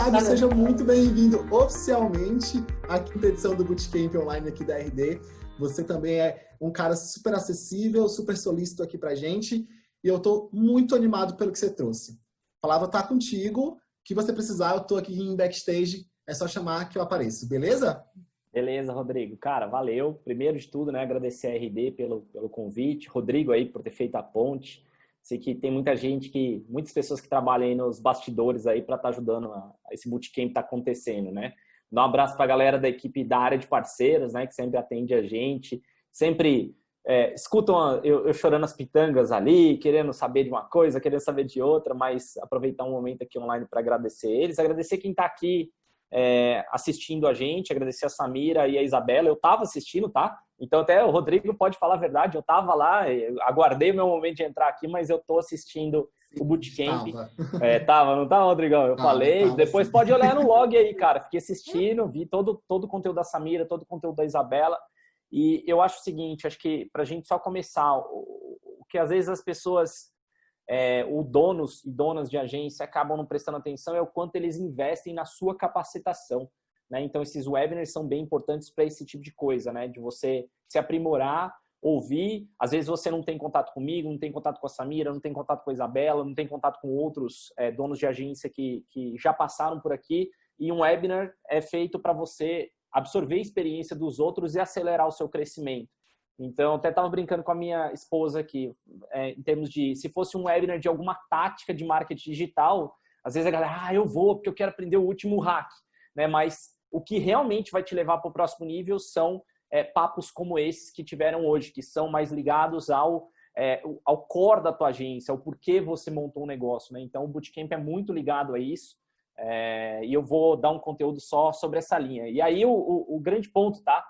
Fábio, seja muito bem-vindo oficialmente à quinta edição do Bootcamp Online aqui da RD. Você também é um cara super acessível, super solícito aqui pra gente. E eu tô muito animado pelo que você trouxe. A palavra tá contigo. O que você precisar, eu tô aqui em backstage. É só chamar que eu apareço, beleza? Beleza, Rodrigo. Cara, valeu. Primeiro de tudo, né, agradecer a RD pelo convite. Rodrigo aí por ter feito a ponte. Sei que tem muitas pessoas que trabalham aí nos bastidores aí para estar ajudando a esse bootcamp tá acontecendo, né? Dar um abraço para a galera da equipe da área de parceiros, né, que sempre atende a gente, sempre escutam eu chorando as pitangas ali, querendo saber de uma coisa, querendo saber de outra, mas aproveitar um momento aqui online para agradecer eles, agradecer quem está aqui assistindo a gente, agradecer a Samira e a Isabela. Eu estava assistindo, tá? Então até o Rodrigo pode falar a verdade, eu estava lá, aguardei o meu momento de entrar aqui, mas eu estou assistindo o Bootcamp. Tava, não tava, Rodrigão? Eu falei. Depois pode olhar no log aí, cara. Fiquei assistindo, vi todo o conteúdo da Samira, todo o conteúdo da Isabela. E eu acho o seguinte, acho que pra gente só começar, o que às vezes as pessoas, os donos e donas de agência acabam não prestando atenção é o quanto eles investem na sua capacitação, né? Então esses webinars são bem importantes para esse tipo de coisa, né? De você se aprimorar, ouvir. Às vezes você não tem contato comigo, não tem contato com a Samira, não tem contato com a Isabela, não tem contato com outros donos de agência que já passaram por aqui. E um webinar é feito para você absorver a experiência dos outros e acelerar o seu crescimento. Então, até estava brincando com a minha esposa aqui, em termos de, se fosse um webinar de alguma tática de marketing digital, às vezes a galera, eu vou porque eu quero aprender o último hack, né? Mas o que realmente vai te levar para o próximo nível são papos como esses que tiveram hoje, que são mais ligados ao core da tua agência, ao porquê você montou um negócio, né? Então, o Bootcamp é muito ligado a isso, e eu vou dar um conteúdo só sobre essa linha. E aí, o grande ponto, tá?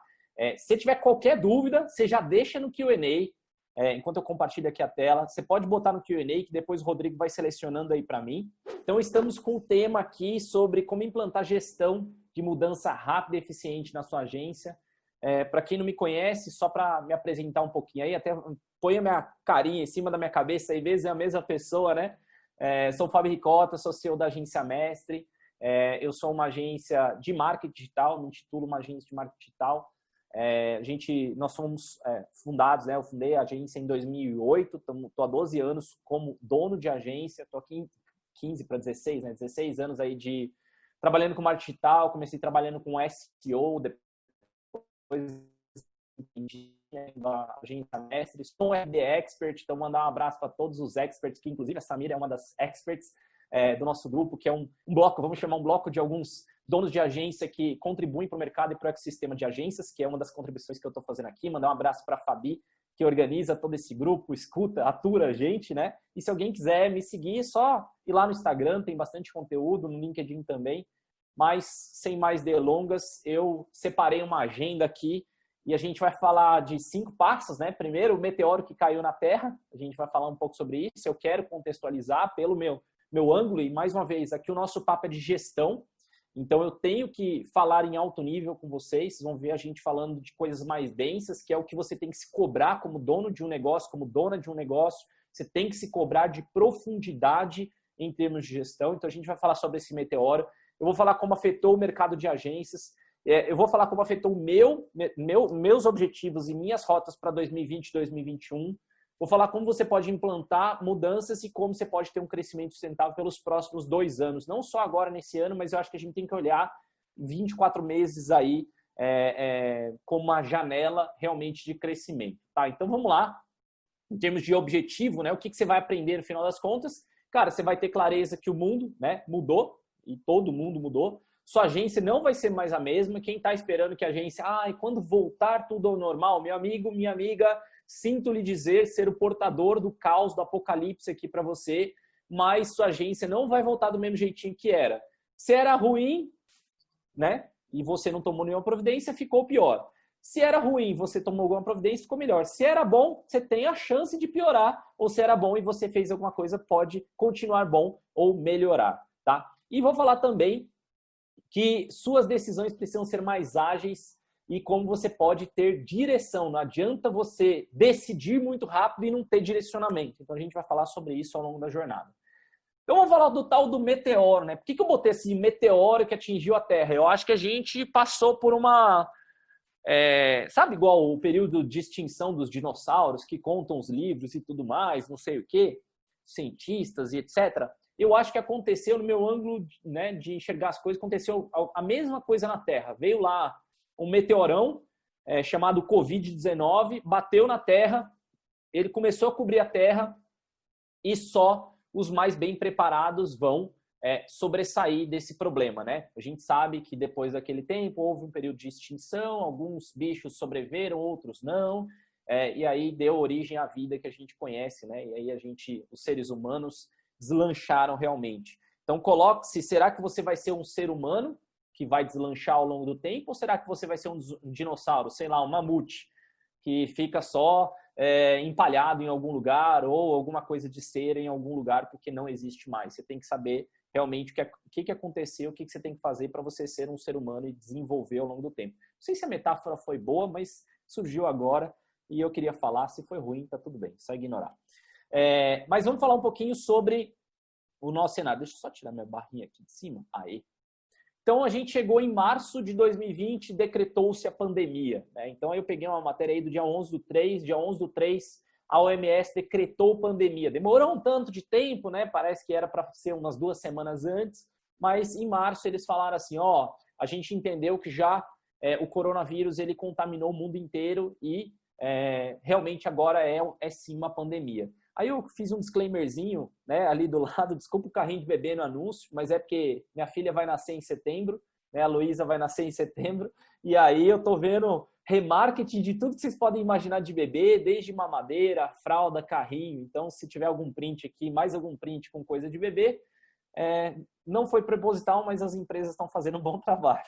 Se tiver qualquer dúvida, você já deixa no Q&A, enquanto eu compartilho aqui a tela. Você pode botar no Q&A, que depois o Rodrigo vai selecionando aí para mim. Então, estamos com o tema aqui sobre como implantar gestão de mudança rápida e eficiente na sua agência. Para quem não me conhece, só para me apresentar um pouquinho aí, até põe a minha carinha em cima da minha cabeça, às vezes é a mesma pessoa, né? Sou o Fábio Ricota, sou CEO da Agência Mestre. Eu sou uma agência de marketing digital, me intitulo uma agência de marketing digital. Nós fomos fundados, né? Eu fundei a agência em 2008, estou há 12 anos como dono de agência, estou aqui em 15 para 16, né? 16 anos aí trabalhando com marketing digital, comecei trabalhando com SEO, depois da agência Mestre, sou um RD Expert, então mandar um abraço para todos os experts, que inclusive a Samira é uma das experts do nosso grupo, que é um bloco, vamos chamar um bloco de alguns donos de agência que contribuem para o mercado e para o ecossistema de agências, que é uma das contribuições que eu estou fazendo aqui. Mandar um abraço para a Fabi, que organiza todo esse grupo, escuta, atura a gente, né? E se alguém quiser me seguir, é só ir lá no Instagram, tem bastante conteúdo, no LinkedIn também. Mas, sem mais delongas, eu separei uma agenda aqui e a gente vai falar de 5 passos, né? Primeiro, o meteoro que caiu na Terra, a gente vai falar um pouco sobre isso. Eu quero contextualizar pelo meu ângulo e, mais uma vez, aqui o nosso papo é de gestão. Então, eu tenho que falar em alto nível com vocês. Vocês vão ver a gente falando de coisas mais densas, que é o que você tem que se cobrar como dono de um negócio, como dona de um negócio. Você tem que se cobrar de profundidade em termos de gestão. Então, a gente vai falar sobre esse meteoro. Eu vou falar como afetou o mercado de agências. Eu vou falar como afetou meus objetivos e minhas rotas para 2020 e 2021. Vou falar como você pode implantar mudanças e como você pode ter um crescimento sustentável pelos próximos 2 anos. Não só agora nesse ano, mas eu acho que a gente tem que olhar 24 meses aí como uma janela realmente de crescimento. Tá? Então vamos lá. Em termos de objetivo, né? O que você vai aprender no final das contas? Cara, você vai ter clareza que o mundo, né, mudou e todo mundo mudou. Sua agência não vai ser mais a mesma. Quem está esperando que a agência... quando voltar tudo ao normal? Meu amigo, minha amiga... Sinto lhe dizer, ser o portador do caos, do apocalipse aqui para você, mas sua agência não vai voltar do mesmo jeitinho que era. Se era ruim, né, e você não tomou nenhuma providência, ficou pior. Se era ruim, você tomou alguma providência, ficou melhor. Se era bom, você tem a chance de piorar, ou se era bom e você fez alguma coisa, pode continuar bom ou melhorar, tá? E vou falar também que suas decisões precisam ser mais ágeis e como você pode ter direção. Não adianta você decidir muito rápido e não ter direcionamento. Então, a gente vai falar sobre isso ao longo da jornada. Então vamos falar do tal do meteoro, né? Por que eu botei assim, meteoro que atingiu a Terra? Eu acho que a gente passou por uma... sabe, igual o período de extinção dos dinossauros, que contam os livros e tudo mais, não sei o quê, cientistas e etc. Eu acho que aconteceu, no meu ângulo, né, de enxergar as coisas, aconteceu a mesma coisa na Terra. Veio lá um meteorão chamado Covid-19, bateu na Terra, ele começou a cobrir a Terra e só os mais bem preparados vão sobressair desse problema, né? A gente sabe que depois daquele tempo houve um período de extinção, alguns bichos sobreviveram, outros não, e aí deu origem à vida que a gente conhece, né? E aí os seres humanos deslancharam realmente. Então coloque-se, será que você vai ser um ser humano que vai deslanchar ao longo do tempo, ou será que você vai ser um dinossauro, sei lá, um mamute, que fica só empalhado em algum lugar ou alguma coisa de cera em algum lugar porque não existe mais? Você tem que saber realmente o que aconteceu, o que você tem que fazer para você ser um ser humano e desenvolver ao longo do tempo. Não sei se a metáfora foi boa, mas surgiu agora e eu queria falar. Se foi ruim, tá tudo bem, só ignorar. Mas vamos falar um pouquinho sobre o nosso cenário. Deixa eu só tirar minha barrinha aqui de cima. Aí. Então, a gente chegou em março de 2020, decretou-se a pandemia, né? Então, aí eu peguei uma matéria aí do dia 11/3, dia 11/3, a OMS decretou pandemia. Demorou um tanto de tempo, né? Parece que era para ser umas 2 semanas antes, mas em março eles falaram assim, a gente entendeu que já o coronavírus ele contaminou o mundo inteiro e realmente agora é sim uma pandemia. Aí eu fiz um disclaimerzinho, né, ali do lado, desculpa o carrinho de bebê no anúncio, mas é porque minha filha vai nascer em setembro, né, a Luísa vai nascer em setembro, e aí eu tô vendo remarketing de tudo que vocês podem imaginar de bebê, desde mamadeira, fralda, carrinho. Então, se tiver algum print aqui, mais algum print com coisa de bebê, não foi proposital, mas as empresas estão fazendo um bom trabalho.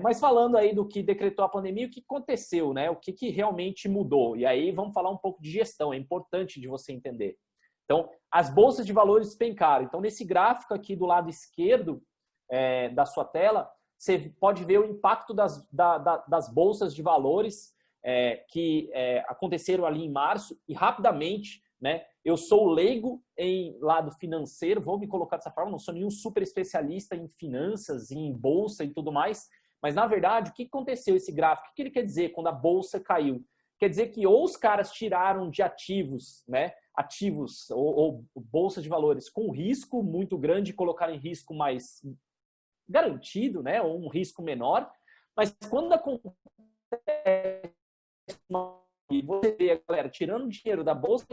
Mas falando aí do que decretou a pandemia, o que aconteceu, né? O que realmente mudou? E aí vamos falar um pouco de gestão, é importante de você entender. Então, as bolsas de valores despencaram. Então, nesse gráfico aqui do lado esquerdo da sua tela, você pode ver o impacto das bolsas de valores que aconteceram ali em março e rapidamente, né? Eu sou leigo em lado financeiro, vou me colocar dessa forma, não sou nenhum super especialista em finanças, em bolsa e tudo mais, mas na verdade, o que aconteceu esse gráfico? O que ele quer dizer quando a bolsa caiu? Quer dizer que ou os caras tiraram de ativos, né? Ativos ou bolsas de valores com risco muito grande e colocaram em risco mais garantido, né? Ou um risco menor, mas quando acontece e você vê a galera tirando dinheiro da bolsa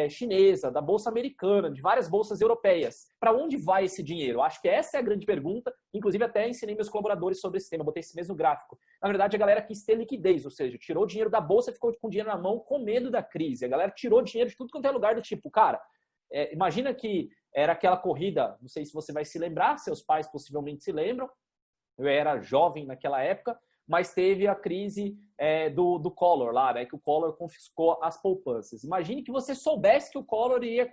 chinesa, da bolsa americana, de várias bolsas europeias. Para onde vai esse dinheiro? Acho que essa é a grande pergunta. Inclusive, até ensinei meus colaboradores sobre esse tema, botei esse mesmo gráfico. Na verdade, a galera quis ter liquidez, ou seja, tirou o dinheiro da bolsa e ficou com o dinheiro na mão com medo da crise. A galera tirou dinheiro de tudo quanto é lugar do tipo, cara, imagina que era aquela corrida, não sei se você vai se lembrar, seus pais possivelmente se lembram, eu era jovem naquela época, mas teve a crise do Collor lá, né? Que o Collor confiscou as poupanças. Imagine que você soubesse que o Collor iria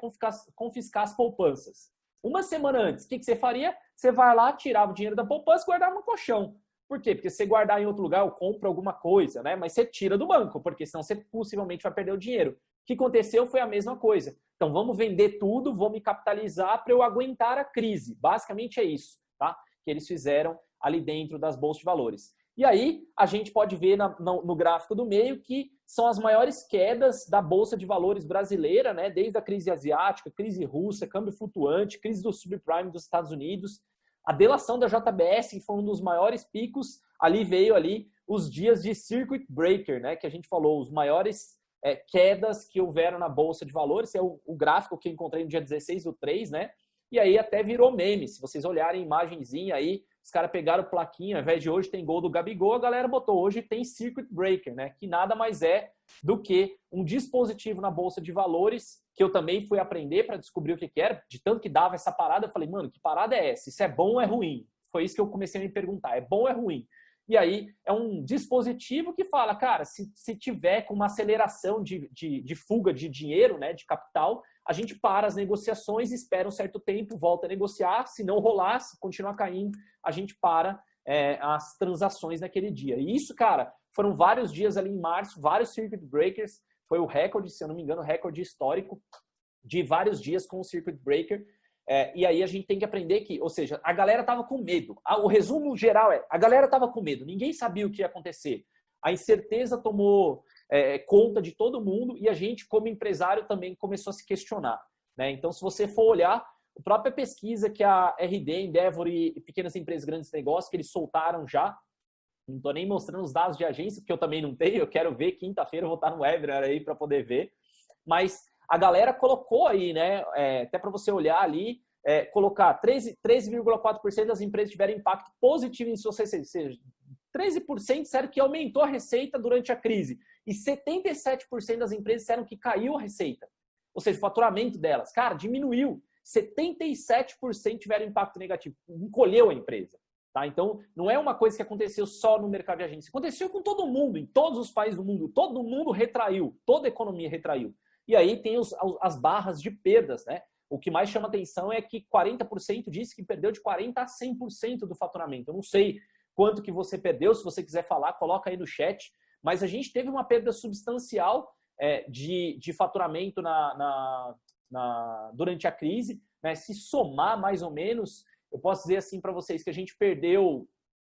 confiscar as poupanças. Uma semana antes, o que você faria? Você vai lá, tirava o dinheiro da poupança e guardava no colchão. Por quê? Porque se você guardar em outro lugar, eu compro alguma coisa, né? Mas você tira do banco, porque senão você possivelmente vai perder o dinheiro. O que aconteceu foi a mesma coisa. Então, vamos vender tudo, vou me capitalizar para eu aguentar a crise. Basicamente é isso, tá? Que eles fizeram ali dentro das bolsas de valores. E aí, a gente pode ver no gráfico do meio que são as maiores quedas da Bolsa de Valores brasileira, né? Desde a crise asiática, crise russa, câmbio flutuante, crise do subprime dos Estados Unidos. A delação da JBS, que foi um dos maiores picos, ali veio os dias de circuit breaker, né? Que a gente falou, os maiores quedas que houveram na Bolsa de Valores. Esse é o gráfico que eu encontrei no dia 16/3, né? E aí até virou meme. Se vocês olharem a imagenzinha aí, os caras pegaram plaquinha, ao invés de hoje tem gol do Gabigol, a galera botou hoje tem circuit breaker, né? Que nada mais é do que um dispositivo na Bolsa de Valores, que eu também fui aprender para descobrir o que era, de tanto que dava essa parada, eu falei, mano, que parada é essa? Isso é bom ou é ruim? Foi isso que eu comecei a me perguntar, é bom ou é ruim? E aí é um dispositivo que fala, cara, se tiver com uma aceleração de fuga de dinheiro, né, de capital, a gente para as negociações, espera um certo tempo, volta a negociar, se não rolar, se continuar caindo, a gente para as transações naquele dia. E isso, cara, foram vários dias ali em março, vários circuit breakers, foi o recorde, se eu não me engano, recorde histórico. de vários dias com o Circuit Breaker. E aí a gente tem que aprender que, ou seja, a galera estava com medo. O resumo geral a galera estava com medo, ninguém sabia o que ia acontecer. A incerteza tomou conta de todo mundo e a gente, como empresário, também começou a se questionar, né? Então, se você for olhar, a própria pesquisa que a RD, Endeavor e Pequenas Empresas Grandes Negócios, que eles soltaram já, não estou nem mostrando os dados de agência, porque eu também não tenho, eu quero ver, quinta-feira eu vou estar no webinar aí para poder ver, mas a galera colocou aí, né, até para você olhar ali, colocar 13,4% das empresas tiveram impacto positivo em suas receitas, ou seja, 13% disseram que aumentou a receita durante a crise e 77% das empresas disseram que caiu a receita, ou seja, o faturamento delas, cara, diminuiu, 77% tiveram impacto negativo, encolheu a empresa. Tá? Então, não é uma coisa que aconteceu só no mercado de agência, aconteceu com todo mundo, em todos os países do mundo, todo mundo retraiu, toda a economia retraiu. E aí tem as barras de perdas, né? O que mais chama atenção é que 40% disse que perdeu de 40% a 100% do faturamento. Eu não sei quanto que você perdeu, se você quiser falar, coloca aí no chat, mas a gente teve uma perda substancial de faturamento durante a crise, né? Se somar mais ou menos, eu posso dizer assim para vocês que a gente perdeu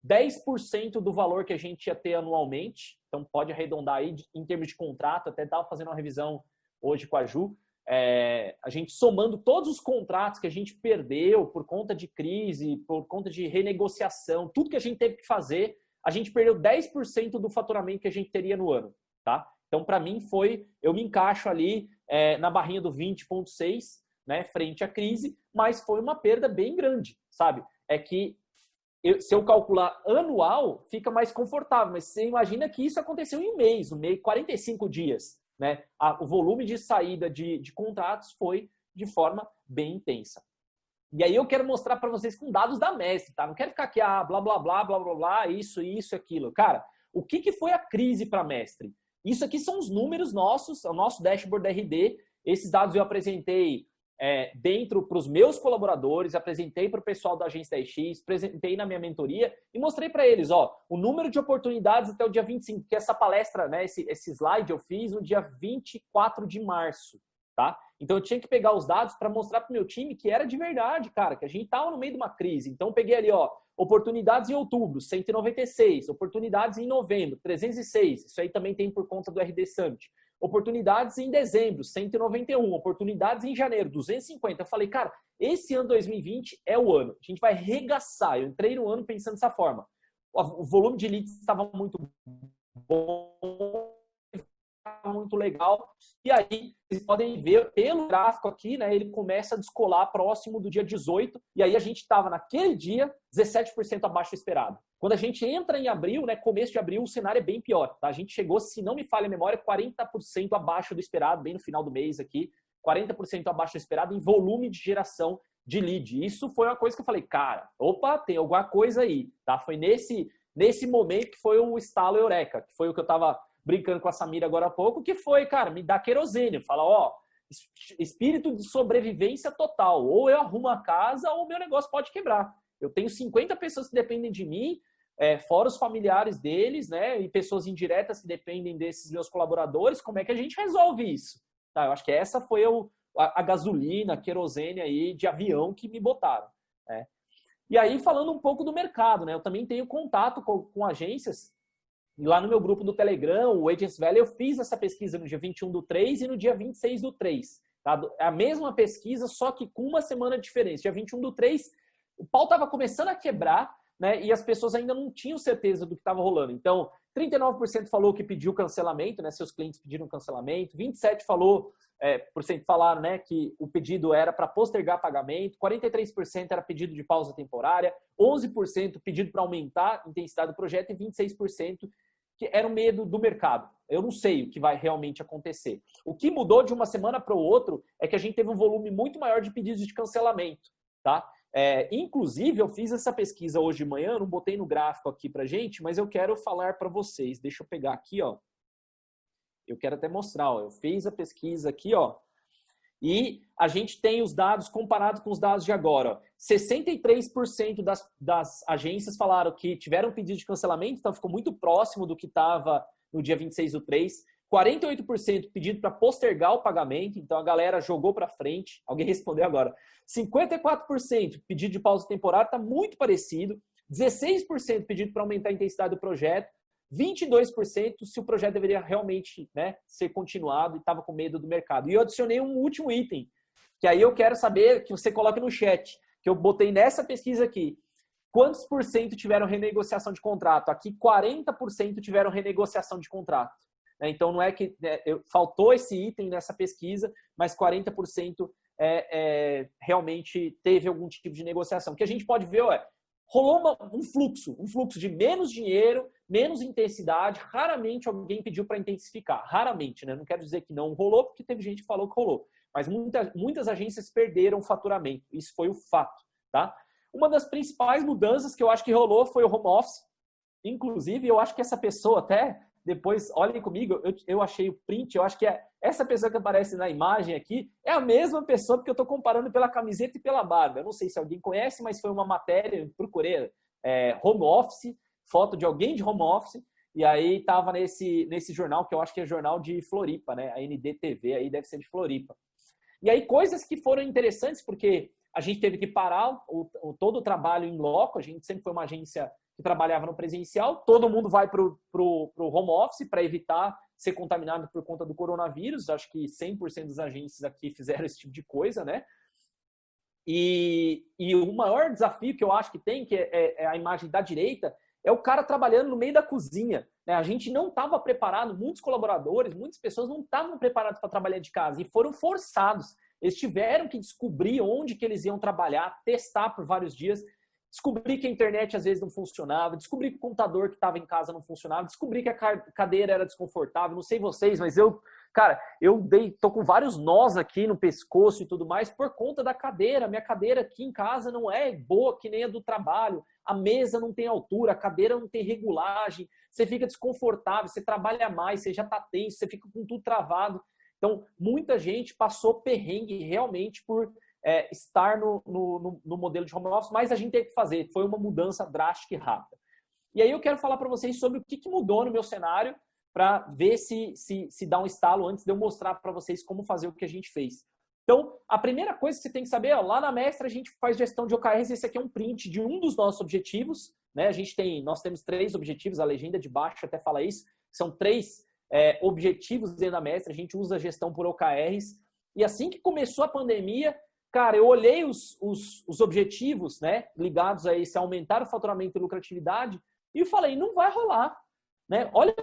10% do valor que a gente ia ter anualmente, então pode arredondar aí em termos de contrato, até estava fazendo uma revisão hoje com a Ju, a gente somando todos os contratos que a gente perdeu por conta de crise, por conta de renegociação, tudo que a gente teve que fazer, a gente perdeu 10% do faturamento que a gente teria no ano, tá? Então, para mim, eu me encaixo ali na barrinha do 20,6, né, frente à crise, mas foi uma perda bem grande, sabe? É que se eu calcular anual, fica mais confortável, mas você imagina que isso aconteceu em um mês, 45 dias, né? O volume de saída de contratos foi de forma bem intensa. E aí eu quero mostrar para vocês com dados da Mestre, tá? Não quero ficar aqui, blá, blá, blá, blá, blá, blá, isso, aquilo. Cara, o que foi a crise para a Mestre? Isso aqui são os números nossos, o nosso dashboard da RD. Esses dados eu apresentei dentro para os meus colaboradores, apresentei para o pessoal da Agência 10X, apresentei na minha mentoria e mostrei para eles, o número de oportunidades até o dia 25, que essa palestra, né, esse slide eu fiz no dia 24 de março, tá? Então eu tinha que pegar os dados para mostrar para o meu time que era de verdade, cara, que a gente estava no meio de uma crise. Então eu peguei ali, oportunidades em outubro, 196, oportunidades em novembro, 306, isso aí também tem por conta do RD Summit. Oportunidades em dezembro, 191. Oportunidades em janeiro, 250. Eu falei, cara, esse ano 2020 é o ano. A gente vai regaçar. Eu entrei no ano pensando dessa forma. O volume de leads estava muito bom, muito legal. E aí, vocês podem ver pelo gráfico aqui, né? Ele começa a descolar próximo do dia 18. E aí a gente estava naquele dia 17% abaixo do esperado. Quando a gente entra em abril, né, começo de abril, o cenário é bem pior. Tá? A gente chegou, se não me falha a memória, 40% abaixo do esperado, bem no final do mês aqui, 40% abaixo do esperado em volume de geração de lead. Isso foi uma coisa que eu falei, cara, opa, tem alguma coisa aí. Tá? Foi nesse momento que foi o estalo eureka, que foi o que eu estava brincando com a Samira agora há pouco, que foi, cara, me dá querosene. Fala, espírito de sobrevivência total. Ou eu arrumo a casa ou o meu negócio pode quebrar. Eu tenho 50 pessoas que dependem de mim, fora os familiares deles, né? E pessoas indiretas que dependem desses meus colaboradores. Como é que a gente resolve isso? Tá, eu acho que essa foi a gasolina, a querosene aí de avião que me botaram. Né? E aí, falando um pouco do mercado, né? Eu também tenho contato com agências. E lá no meu grupo do Telegram, o Agents Valley, eu fiz essa pesquisa no dia 21/3 e no dia 26/3. Tá? É a mesma pesquisa, só que com uma semana de diferença. Dia 21/3, o pau estava começando a quebrar, né? E as pessoas ainda não tinham certeza do que estava rolando. Então, 39% falou que pediu cancelamento, né? Seus clientes pediram cancelamento. 27% falaram, né, que o pedido era para postergar pagamento. 43% era pedido de pausa temporária. 11% pedido para aumentar a intensidade do projeto. E 26% que era o medo do mercado. Eu não sei o que vai realmente acontecer. O que mudou de uma semana para o outro é que a gente teve um volume muito maior de pedidos de cancelamento, tá? Inclusive, eu fiz essa pesquisa hoje de manhã, não botei no gráfico aqui pra gente, mas eu quero falar para vocês. Deixa eu pegar aqui, Eu quero até mostrar, Eu fiz a pesquisa aqui, E a gente tem os dados comparados com os dados de agora, 63% das agências falaram que tiveram pedido de cancelamento, então ficou muito próximo do que estava no dia 26/3. 48% pedido para postergar o pagamento, então a galera jogou para frente. Alguém respondeu agora. 54% pedido de pausa temporária, está muito parecido. 16% pedido para aumentar a intensidade do projeto. 22% se o projeto deveria realmente, né, ser continuado e estava com medo do mercado. E eu adicionei um último item, que aí eu quero saber que você coloque no chat, que eu botei nessa pesquisa aqui. Quantos por cento tiveram renegociação de contrato? Aqui 40% tiveram renegociação de contrato. Então não é que faltou esse item nessa pesquisa, mas 40% realmente teve algum tipo de negociação. O que a gente pode ver rolou um fluxo de menos dinheiro, menos intensidade. Raramente alguém pediu para intensificar. Raramente, né? Não quero dizer que não rolou, porque teve gente que falou que rolou. Mas muitas agências perderam faturamento. Isso foi o fato, tá? Uma das principais mudanças que eu acho que rolou foi o home office. Inclusive, eu acho que essa pessoa até... Depois, olhem comigo, eu achei o print, eu acho que essa pessoa que aparece na imagem aqui é a mesma pessoa, porque eu estou comparando pela camiseta e pela barba. Eu não sei se alguém conhece, mas foi uma matéria, eu procurei home office, foto de alguém de home office, e aí estava nesse jornal, que eu acho que é jornal de Floripa, né? A NDTV aí deve ser de Floripa. E aí coisas que foram interessantes, porque a gente teve que parar todo o trabalho em loco, a gente sempre foi uma agência que trabalhava no presencial, todo mundo vai para o home office para evitar ser contaminado por conta do coronavírus. Acho que 100% das agências aqui fizeram esse tipo de coisa, né? E o maior desafio que eu acho que tem, que é a imagem da direita, é o cara trabalhando no meio da cozinha, né? A gente não estava preparado, muitos colaboradores, muitas pessoas não estavam preparados para trabalhar de casa e foram forçados. Eles tiveram que descobrir onde que eles iam trabalhar, testar por vários dias, descobri que a internet às vezes não funcionava, descobri que o computador que estava em casa não funcionava, descobri que a cadeira era desconfortável. Não sei vocês, mas tô com vários nós aqui no pescoço e tudo mais por conta da cadeira. Minha cadeira aqui em casa não é boa que nem a do trabalho. A mesa não tem altura, a cadeira não tem regulagem, você fica desconfortável, você trabalha mais, você já está tenso, você fica com tudo travado. Então, muita gente passou perrengue realmente por estar no modelo de home office, mas a gente teve que fazer. Foi uma mudança drástica e rápida. E aí eu quero falar para vocês sobre o que mudou no meu cenário para ver se dá um estalo antes de eu mostrar para vocês como fazer o que a gente fez. Então, a primeira coisa que você tem que saber, lá na Mestra a gente faz gestão de OKRs. Esse aqui é um print de um dos nossos objetivos, né? Nós temos 3 objetivos, a legenda de baixo até fala isso, são 3 objetivos dentro da Mestra, a gente usa a gestão por OKRs. E assim que começou a pandemia, cara, eu olhei os objetivos, né, ligados a esse aumentar o faturamento e lucratividade e falei, não vai rolar, né? Olha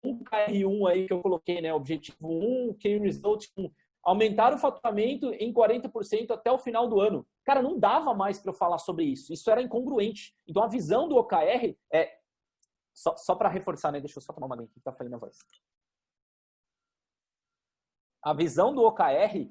um KR1 aí que eu coloquei, né, objetivo 1, Key Result 1, aumentar o faturamento em 40% até o final do ano. Cara, não dava mais para eu falar sobre isso. Isso era incongruente. Então a visão do OKR só para reforçar, né? Deixa eu só tomar uma aguinha aqui que tá falando a voz. A visão do OKR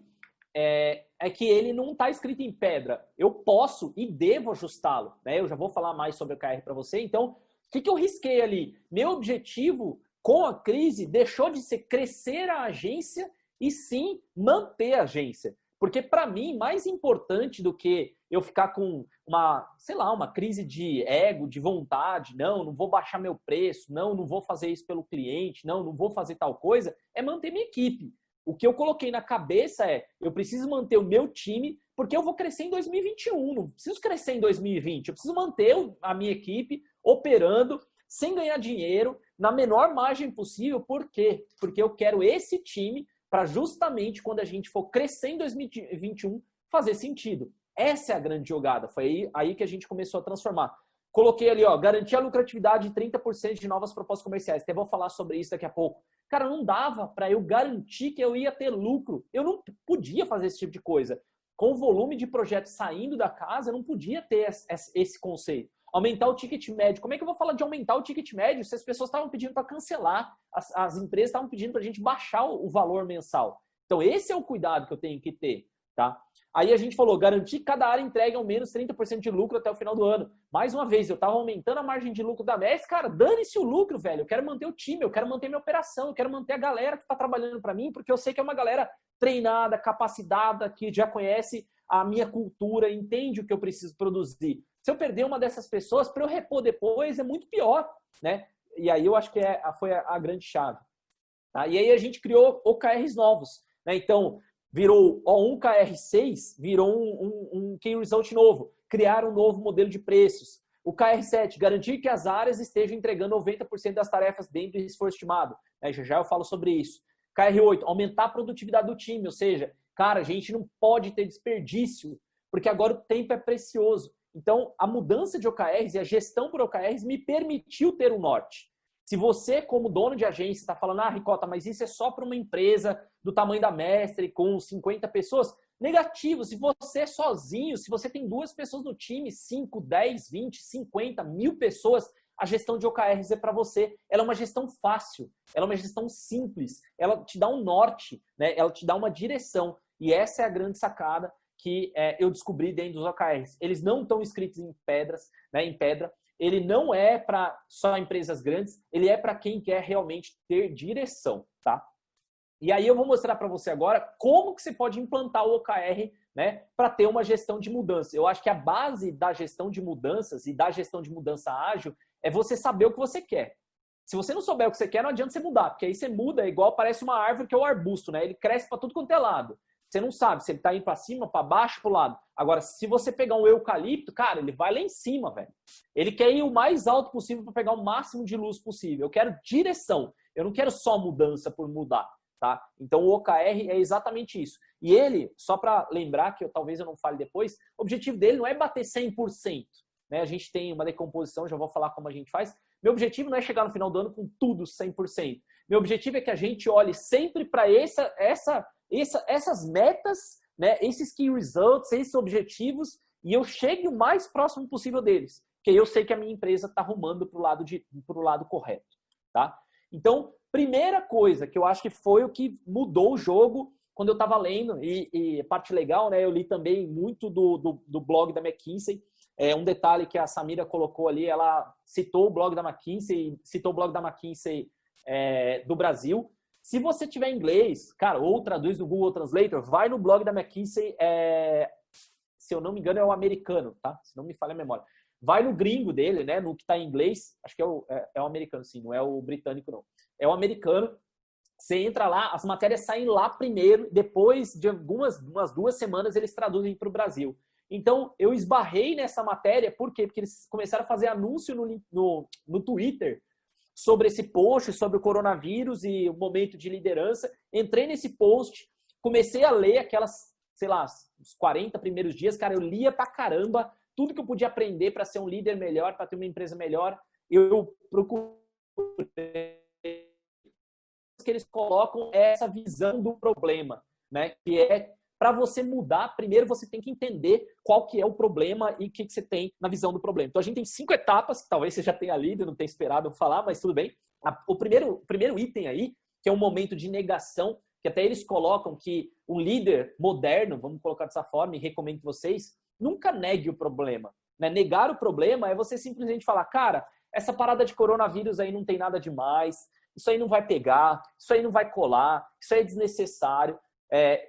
é que ele não está escrito em pedra. Eu posso e devo ajustá-lo, né? Eu já vou falar mais sobre o OKR para você. Então, o que eu risquei ali? Meu objetivo com a crise deixou de ser crescer a agência e sim manter a agência. Porque para mim, mais importante do que eu ficar com uma crise de ego, de vontade, não vou baixar meu preço, não vou fazer isso pelo cliente, não vou fazer tal coisa, é manter minha equipe. O que eu coloquei na cabeça eu preciso manter o meu time, porque eu vou crescer em 2021, não preciso crescer em 2020, eu preciso manter a minha equipe operando, sem ganhar dinheiro, na menor margem possível. Por quê? Porque eu quero esse time para justamente quando a gente for crescer em 2021, fazer sentido. Essa é a grande jogada. Foi aí que a gente começou a transformar. Coloquei ali, garantir a lucratividade de 30% de novas propostas comerciais. Até vou falar sobre isso daqui a pouco. Cara, não dava para eu garantir que eu ia ter lucro. Eu não podia fazer esse tipo de coisa. Com o volume de projetos saindo da casa, eu não podia ter esse conceito. Aumentar o ticket médio. Como é que eu vou falar de aumentar o ticket médio se as pessoas estavam pedindo para cancelar? As empresas estavam pedindo para a gente baixar o valor mensal. Então, esse é o cuidado que eu tenho que ter, tá? Aí a gente falou, garantir que cada área entregue ao menos 30% de lucro até o final do ano. Mais uma vez, eu estava aumentando a margem de lucro da Mestre. Cara, dane-se o lucro, velho. Eu quero manter o time, eu quero manter minha operação, eu quero manter a galera que está trabalhando para mim, porque eu sei que é uma galera treinada, capacitada, que já conhece a minha cultura, entende o que eu preciso produzir. Se eu perder uma dessas pessoas, para eu repor depois, é muito pior, né? E aí eu acho que foi a grande chave. Tá? E aí a gente criou OKRs novos. Né? Então, virou um KR6, virou um Key Result novo. Criaram um novo modelo de preços. O KR7, garantir que as áreas estejam entregando 90% das tarefas dentro do esforço estimado. Né? Já eu falo sobre isso. KR8, aumentar a produtividade do time. Ou seja, cara, a gente não pode ter desperdício, porque agora o tempo é precioso. Então, a mudança de OKRs e a gestão por OKRs me permitiu ter um norte. Se você, como dono de agência, está falando, Ricota, mas isso é só para uma empresa do tamanho da Mestre, com 50 pessoas, negativo. Se você sozinho, se você tem 2 pessoas no time, 5, 10, 20, 50, 1000 pessoas, a gestão de OKRs é para você. Ela é uma gestão fácil, ela é uma gestão simples, ela te dá um norte, né? Ela te dá uma direção. E essa é a grande sacada que eu descobri dentro dos OKRs. Eles não estão escritos em pedras, né, em pedra. Ele não é para só empresas grandes, ele é para quem quer realmente ter direção, tá? E aí eu vou mostrar para você agora como que você pode implantar o OKR, né, para ter uma gestão de mudança. Eu acho que a base da gestão de mudanças e da gestão de mudança ágil é você saber o que você quer. Se você não souber o que você quer, não adianta você mudar, porque aí você muda igual parece uma árvore que é o arbusto, né? Ele cresce para tudo quanto é lado. Você não sabe se ele está indo para cima, para baixo, para o lado. Agora, se você pegar um eucalipto, cara, ele vai lá em cima, velho. Ele quer ir o mais alto possível para pegar o máximo de luz possível. Eu quero direção. Eu não quero só mudança por mudar, tá? Então, o OKR é exatamente isso. E ele, só para lembrar, que talvez eu não fale depois, o objetivo dele não é bater 100%. Né? A gente tem uma decomposição, já vou falar como a gente faz. Meu objetivo não é chegar no final do ano com tudo 100%. Meu objetivo é que a gente olhe sempre para essas metas, né, esses key results, esses objetivos, e eu chegue o mais próximo possível deles, porque eu sei que a minha empresa está rumando para o lado correto. Tá? Então, primeira coisa que eu acho que foi o que mudou o jogo quando eu estava lendo, e parte legal, né, eu li também muito do blog da McKinsey. Um detalhe que a Samira colocou ali, ela citou o blog da McKinsey, do Brasil. Se você tiver inglês, cara, ou traduz no Google Translator, vai no blog da McKinsey, se eu não me engano é o americano, tá? Se não me falha a memória. Vai no gringo dele, né, no que está em inglês, acho que é o americano, sim, não é o britânico, não. É o americano. Você entra lá, as matérias saem lá primeiro, depois de umas 2 semanas eles traduzem para o Brasil. Então, eu esbarrei nessa matéria, por quê? Porque eles começaram a fazer anúncio no Twitter sobre esse post, sobre o coronavírus e o momento de liderança. Entrei nesse post, comecei a ler aquelas, sei lá, os 40 primeiros dias, cara, eu lia pra caramba tudo que eu podia aprender para ser um líder melhor, para ter uma empresa melhor. Eu procurei que eles colocam essa visão do problema, né? Que é para você mudar, primeiro você tem que entender qual que é o problema e o que você tem na visão do problema. Então a gente tem 5 etapas, que talvez você já tenha lido, não tenha esperado eu falar, mas tudo bem. O primeiro item aí, que é um momento de negação, que até eles colocam que um líder moderno, vamos colocar dessa forma, e recomendo que vocês, nunca negue o problema. Né? Negar o problema é você simplesmente falar, cara, essa parada de coronavírus aí não tem nada demais, isso aí não vai pegar, isso aí não vai colar, isso aí é desnecessário.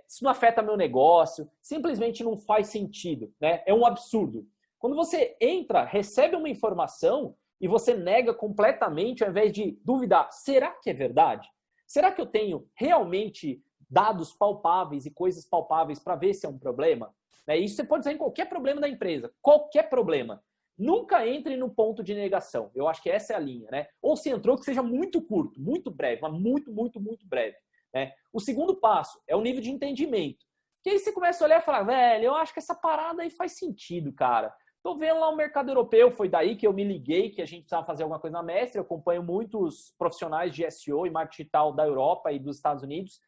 Isso não afeta meu negócio, simplesmente não faz sentido, né? É um absurdo. Quando você entra, recebe uma informação e você nega completamente, ao invés de duvidar, será que é verdade? Será que eu tenho realmente dados palpáveis e coisas palpáveis para ver se é um problema? Isso você pode dizer em qualquer problema da empresa, qualquer problema. Nunca entre no ponto de negação. Eu acho que essa é a linha, né? Ou se entrou, que seja muito curto, muito breve, mas muito, muito, muito breve. O segundo passo é o nível de entendimento. Que aí você começa a olhar e falar, velho, eu acho que essa parada aí faz sentido, cara. Tô vendo lá o mercado europeu, foi daí que eu me liguei que a gente precisava fazer alguma coisa na Mestre. Eu acompanho muitos profissionais de SEO e marketing digital da Europa e dos Estados Unidos.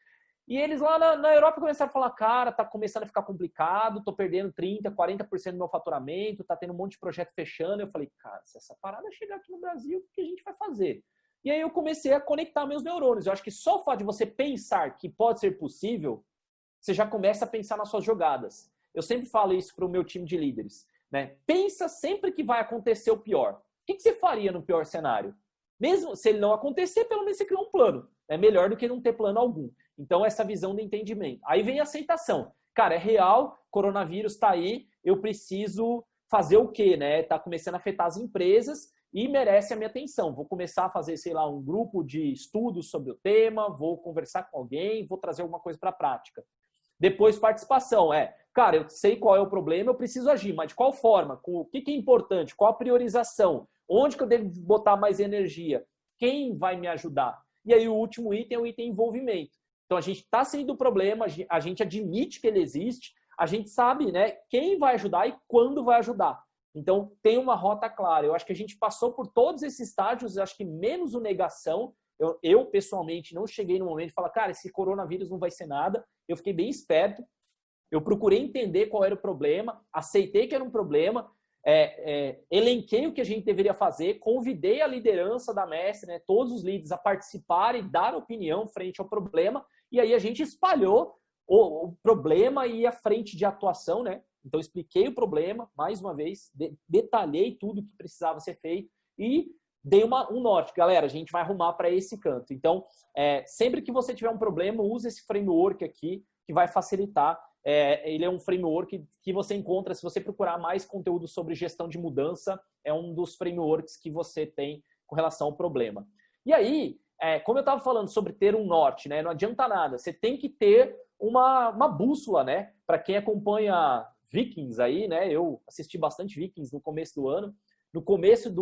E eles lá na Europa começaram a falar, cara, tá começando a ficar complicado, tô perdendo 30%, 40% do meu faturamento, tá tendo um monte de projeto fechando. Eu falei, cara, se essa parada chegar aqui no Brasil, o que a gente vai fazer? E aí eu comecei a conectar meus neurônios. Eu acho que só o fato de você pensar que pode ser possível, você já começa a pensar nas suas jogadas. Eu sempre falo isso para o meu time de líderes. Né? Pensa sempre que vai acontecer o pior. O que você faria no pior cenário? Mesmo se ele não acontecer, pelo menos você criou um plano. É melhor do que não ter plano algum. Então, essa visão do entendimento. Aí vem a aceitação. Cara, é real, coronavírus está aí, eu preciso fazer o quê? Né? Tá começando a afetar as empresas e merece a minha atenção. Vou começar a fazer, sei lá, um grupo de estudos sobre o tema, vou conversar com alguém, vou trazer alguma coisa para a prática. Depois, participação. Cara, eu sei qual é o problema, eu preciso agir, mas de qual forma? O que é importante? Qual a priorização? Onde que eu devo botar mais energia? Quem vai me ajudar? E aí o último item é o item envolvimento. Então a gente está saindo do problema, a gente admite que ele existe, a gente sabe, né, quem vai ajudar e quando vai ajudar. Então tem uma rota clara. Eu acho que a gente passou por todos esses estágios, eu acho que menos o negação. Eu pessoalmente não cheguei no momento de falar, cara, esse coronavírus não vai ser nada. Eu fiquei bem esperto. Eu procurei entender qual era o problema, aceitei que era um problema, elenquei o que a gente deveria fazer, convidei a liderança da Mestre, né, todos os líderes a participar e dar opinião frente ao problema, e aí a gente espalhou o problema e a frente de atuação, né? Então expliquei o problema, mais uma vez, detalhei tudo que precisava ser feito e dei um norte. Galera, a gente vai arrumar para esse canto. Então, sempre que você tiver um problema, use esse framework aqui, que vai facilitar. Ele é um framework que você encontra, se você procurar mais conteúdo sobre gestão de mudança, é um dos frameworks que você tem com relação ao problema. E aí, como eu estava falando sobre ter um norte, né? Não adianta nada, você tem que ter uma bússola, né? Para quem acompanha Vikings aí, né? Eu assisti bastante Vikings no começo do ano, no começo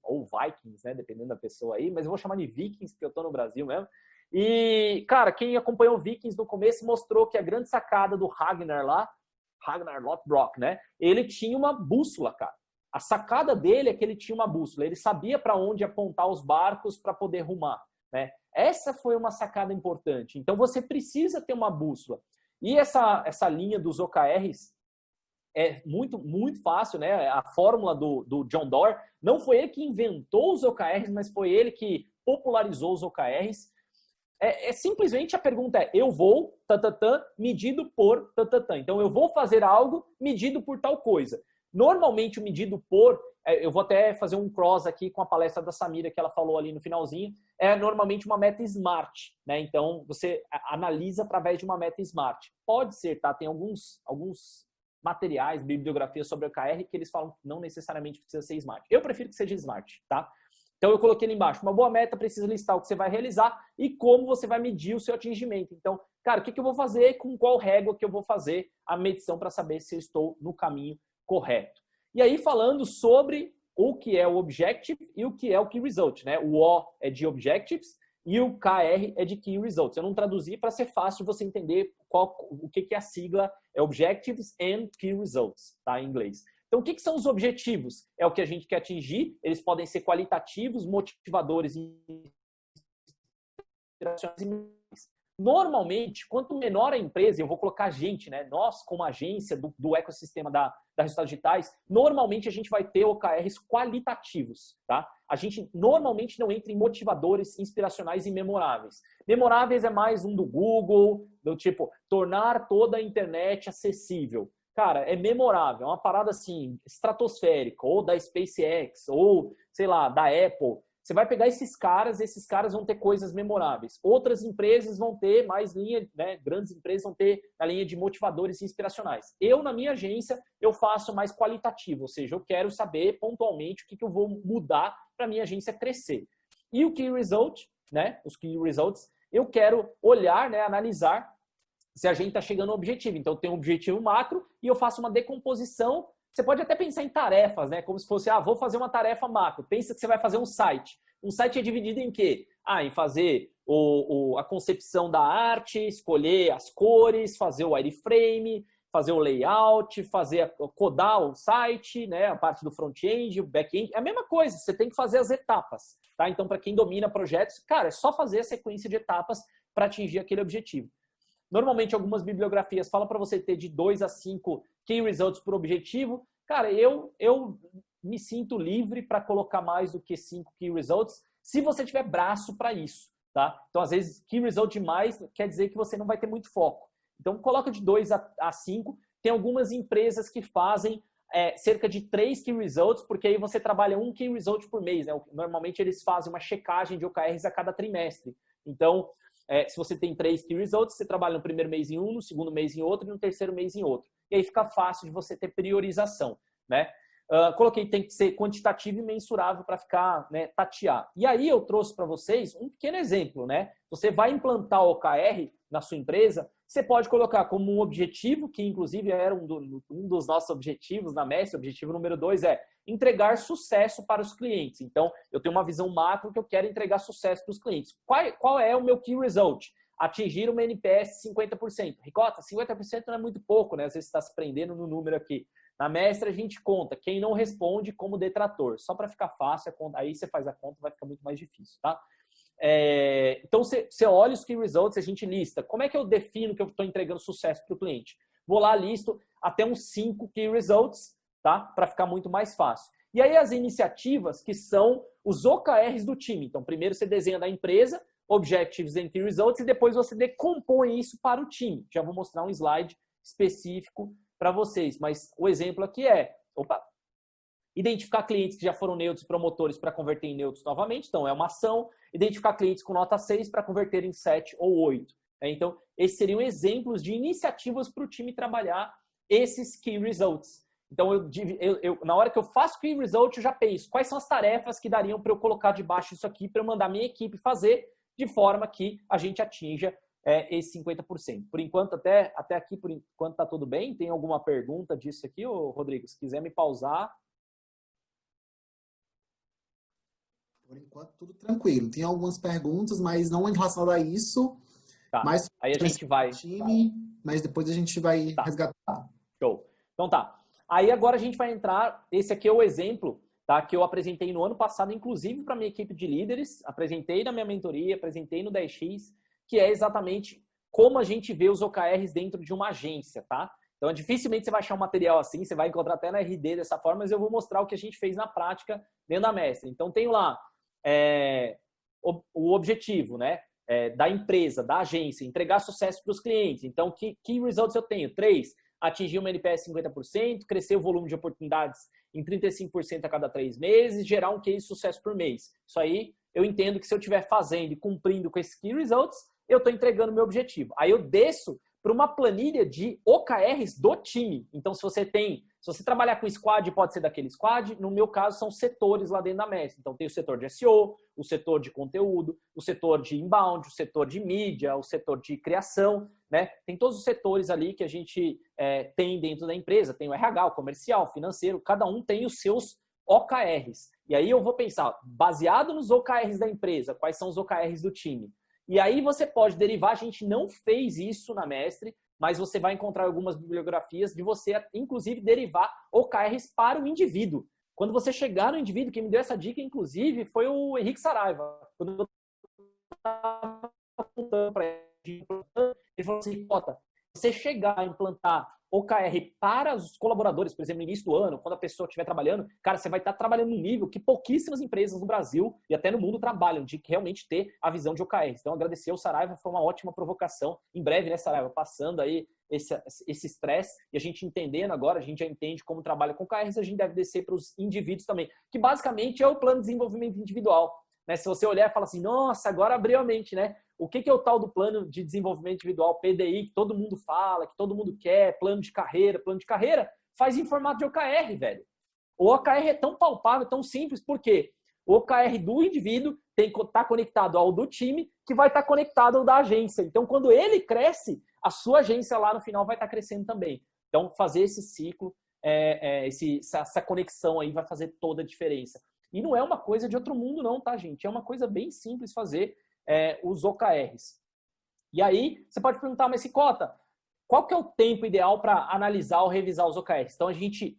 ou Vikings, né? Dependendo da pessoa aí, mas eu vou chamar de Vikings, porque eu tô no Brasil mesmo. E, cara, quem acompanhou Vikings no começo mostrou que a grande sacada do Ragnar lá, Ragnar Lothbrok, né? Ele tinha uma bússola, cara. A sacada dele é que ele tinha uma bússola. Ele sabia para onde apontar os barcos para poder rumar, né? Essa foi uma sacada importante. Então, você precisa ter uma bússola. E essa linha dos OKRs é muito, muito fácil, né? A fórmula do John Doerr, não foi ele que inventou os OKRs, mas foi ele que popularizou os OKRs. Simplesmente a pergunta eu vou, medido por, Então, eu vou fazer algo medido por tal coisa. Normalmente, o medido por, eu vou até fazer um cross aqui com a palestra da Samira, que ela falou ali no finalzinho, é normalmente uma meta SMART, né? Então, você analisa através de uma meta SMART. Pode ser, tá? Tem alguns materiais, bibliografias sobre OKR que eles falam que não necessariamente precisa ser SMART. Eu prefiro que seja SMART, tá? Então, eu coloquei ali embaixo, uma boa meta precisa listar o que você vai realizar e como você vai medir o seu atingimento. Então, cara, o que eu vou fazer, com qual régua que eu vou fazer a medição para saber se eu estou no caminho correto. E aí, falando sobre o que é o Objective e o que é o Key Result, né? O O é de Objectives e o KR é de Key Results. Eu não traduzi para ser fácil você entender o que é a sigla, é Objectives and Key Results, tá? Em inglês. Então, o que são os objetivos? É o que a gente quer atingir, eles podem ser qualitativos, motivadores e normalmente, quanto menor a empresa, eu vou colocar a gente, né? Nós, como agência do ecossistema da Resultados Digitais, normalmente a gente vai ter OKRs qualitativos, tá? A gente normalmente não entra em motivadores inspiracionais e memoráveis. Memoráveis é mais um do Google, do tipo, tornar toda a internet acessível. Cara, é memorável, é uma parada assim, estratosférica, ou da SpaceX, ou, sei lá, da Apple. Você vai pegar esses caras vão ter coisas memoráveis. Outras empresas vão ter mais linha, né? Grandes empresas vão ter a linha de motivadores inspiracionais. Eu, na minha agência, eu faço mais qualitativo, ou seja, eu quero saber pontualmente o que eu vou mudar para a minha agência crescer. E o Key Result, né? Os Key Results, eu quero olhar, né? Analisar se a gente está chegando ao objetivo. Então, eu tenho um objetivo macro e eu faço uma decomposição. Você pode até pensar em tarefas, né? Como se fosse, vou fazer uma tarefa macro. Pensa que você vai fazer um site. Um site é dividido em quê? Em fazer a concepção da arte, escolher as cores, fazer o wireframe, fazer o layout, codar o site, né? A parte do front-end, o back-end. É a mesma coisa, você tem que fazer as etapas, tá? Então, para quem domina projetos, cara, é só fazer a sequência de etapas para atingir aquele objetivo. Normalmente, algumas bibliografias falam para você ter de 2 a 5 Key Results por objetivo. Cara, eu me sinto livre para colocar mais do que 5 Key Results se você tiver braço para isso, tá? Então, às vezes, Key Result demais quer dizer que você não vai ter muito foco. Então, coloca de 2 a 5. Tem algumas empresas que fazem cerca de 3 Key Results, porque aí você trabalha um Key Result por mês, né? Normalmente, eles fazem uma checagem de OKRs a cada trimestre. Então, se você tem 3 Key Results, você trabalha no primeiro mês em um, no segundo mês em outro e no terceiro mês em outro. E aí fica fácil de você ter priorização, né? Coloquei tem que ser quantitativo e mensurável para ficar, né, tatear. E aí eu trouxe para vocês um pequeno exemplo, né? Você vai implantar o OKR na sua empresa, você pode colocar como um objetivo, que inclusive era um dos nossos objetivos na Mestre, o objetivo número 2 é entregar sucesso para os clientes. Então, eu tenho uma visão macro que eu quero entregar sucesso para os clientes. Qual é o meu key result? Atingir uma NPS 50%. Ricota, 50% não é muito pouco, né? Às vezes você está se prendendo no número aqui. Na Mestre, a gente conta quem não responde como detrator. Só para ficar fácil, aí você faz a conta, vai ficar muito mais difícil, tá? Então, você olha os key results, a gente lista. Como é que eu defino que eu estou entregando sucesso para o cliente? Vou lá, listo até uns 5 key results, tá? Para ficar muito mais fácil. E aí, as iniciativas que são os OKRs do time. Então, primeiro você desenha da empresa, Objectives and Key Results, e depois você decompõe isso para o time. Já vou mostrar um slide específico para vocês, mas o exemplo aqui é, identificar clientes que já foram neutros promotores para converter em neutros novamente, então é uma ação, identificar clientes com nota 6 para converter em 7 ou 8. Então, esses seriam exemplos de iniciativas para o time trabalhar esses Key Results. Então, na hora que eu faço Key Result, eu já penso quais são as tarefas que dariam para eu colocar debaixo disso aqui para eu mandar minha equipe fazer de forma que a gente atinja esse 50%. Por enquanto, até aqui, por enquanto está tudo bem. Tem alguma pergunta disso aqui, Rodrigo? Se quiser me pausar. Por enquanto, tudo tranquilo. Tem algumas perguntas, mas não em relação a isso. Tá. Mas aí a gente vai... time, mas depois a gente vai resgatar. Show. Então tá. Aí agora a gente vai entrar... Esse aqui é o exemplo, tá, que eu apresentei no ano passado, inclusive para minha equipe de líderes. Apresentei na minha mentoria, apresentei no 10X, que é exatamente como a gente vê os OKRs dentro de uma agência, tá? Então, dificilmente você vai achar um material assim, você vai encontrar até na RD dessa forma, mas eu vou mostrar o que a gente fez na prática dentro da Mestre. Então, tenho lá o objetivo, né, da empresa, da agência, entregar sucesso para os clientes. Então, que results eu tenho? 3, atingir uma NPS 50%, crescer o volume de oportunidades em 35% a cada 3 meses, gerar um case de sucesso por mês. Isso aí, eu entendo que se eu estiver fazendo e cumprindo com esses key results, eu estou entregando o meu objetivo. Aí eu desço para uma planilha de OKRs do time. Então, se você trabalhar com squad, pode ser daquele squad. No meu caso, são setores lá dentro da Mestre. Então, tem o setor de SEO, o setor de conteúdo, o setor de inbound, o setor de mídia, o setor de criação, né? Tem todos os setores ali que a gente tem dentro da empresa. Tem o RH, o comercial, o financeiro. Cada um tem os seus OKRs. E aí eu vou pensar, baseado nos OKRs da empresa, quais são os OKRs do time? E aí você pode derivar, a gente não fez isso na Mestre, mas você vai encontrar algumas bibliografias de você, inclusive, derivar OKRs para o indivíduo. Quando você chegar no indivíduo, quem me deu essa dica, inclusive, foi o Henrique Saraiva. Quando eu estava apontando para ele falou assim, Cota, você chegar a implantar OKR para os colaboradores, por exemplo, no início do ano, quando a pessoa estiver trabalhando, cara, você vai estar trabalhando num nível que pouquíssimas empresas no Brasil e até no mundo trabalham, de realmente ter a visão de OKRs. Então, agradecer ao Saraiva, foi uma ótima provocação. Em breve, né, Saraiva, passando aí esse estresse e a gente entendendo agora, a gente já entende como trabalha com OKRs, a gente deve descer para os indivíduos também, que basicamente é o plano de desenvolvimento individual. Né? Se você olhar e falar assim, nossa, agora abriu a mente, né? O que é o tal do plano de desenvolvimento individual, PDI, que todo mundo fala, que todo mundo quer, plano de carreira, faz em formato de OKR, velho. O OKR é tão palpável, tão simples, porque o OKR do indivíduo tem que estar conectado ao do time, que vai estar conectado ao da agência. Então, quando ele cresce, a sua agência lá no final vai estar crescendo também. Então, fazer esse ciclo, essa conexão aí vai fazer toda a diferença. E não é uma coisa de outro mundo não, tá, gente? É uma coisa bem simples fazer os OKRs. E aí, você pode perguntar, mas Cota, qual que é o tempo ideal para analisar ou revisar os OKRs? Então, a gente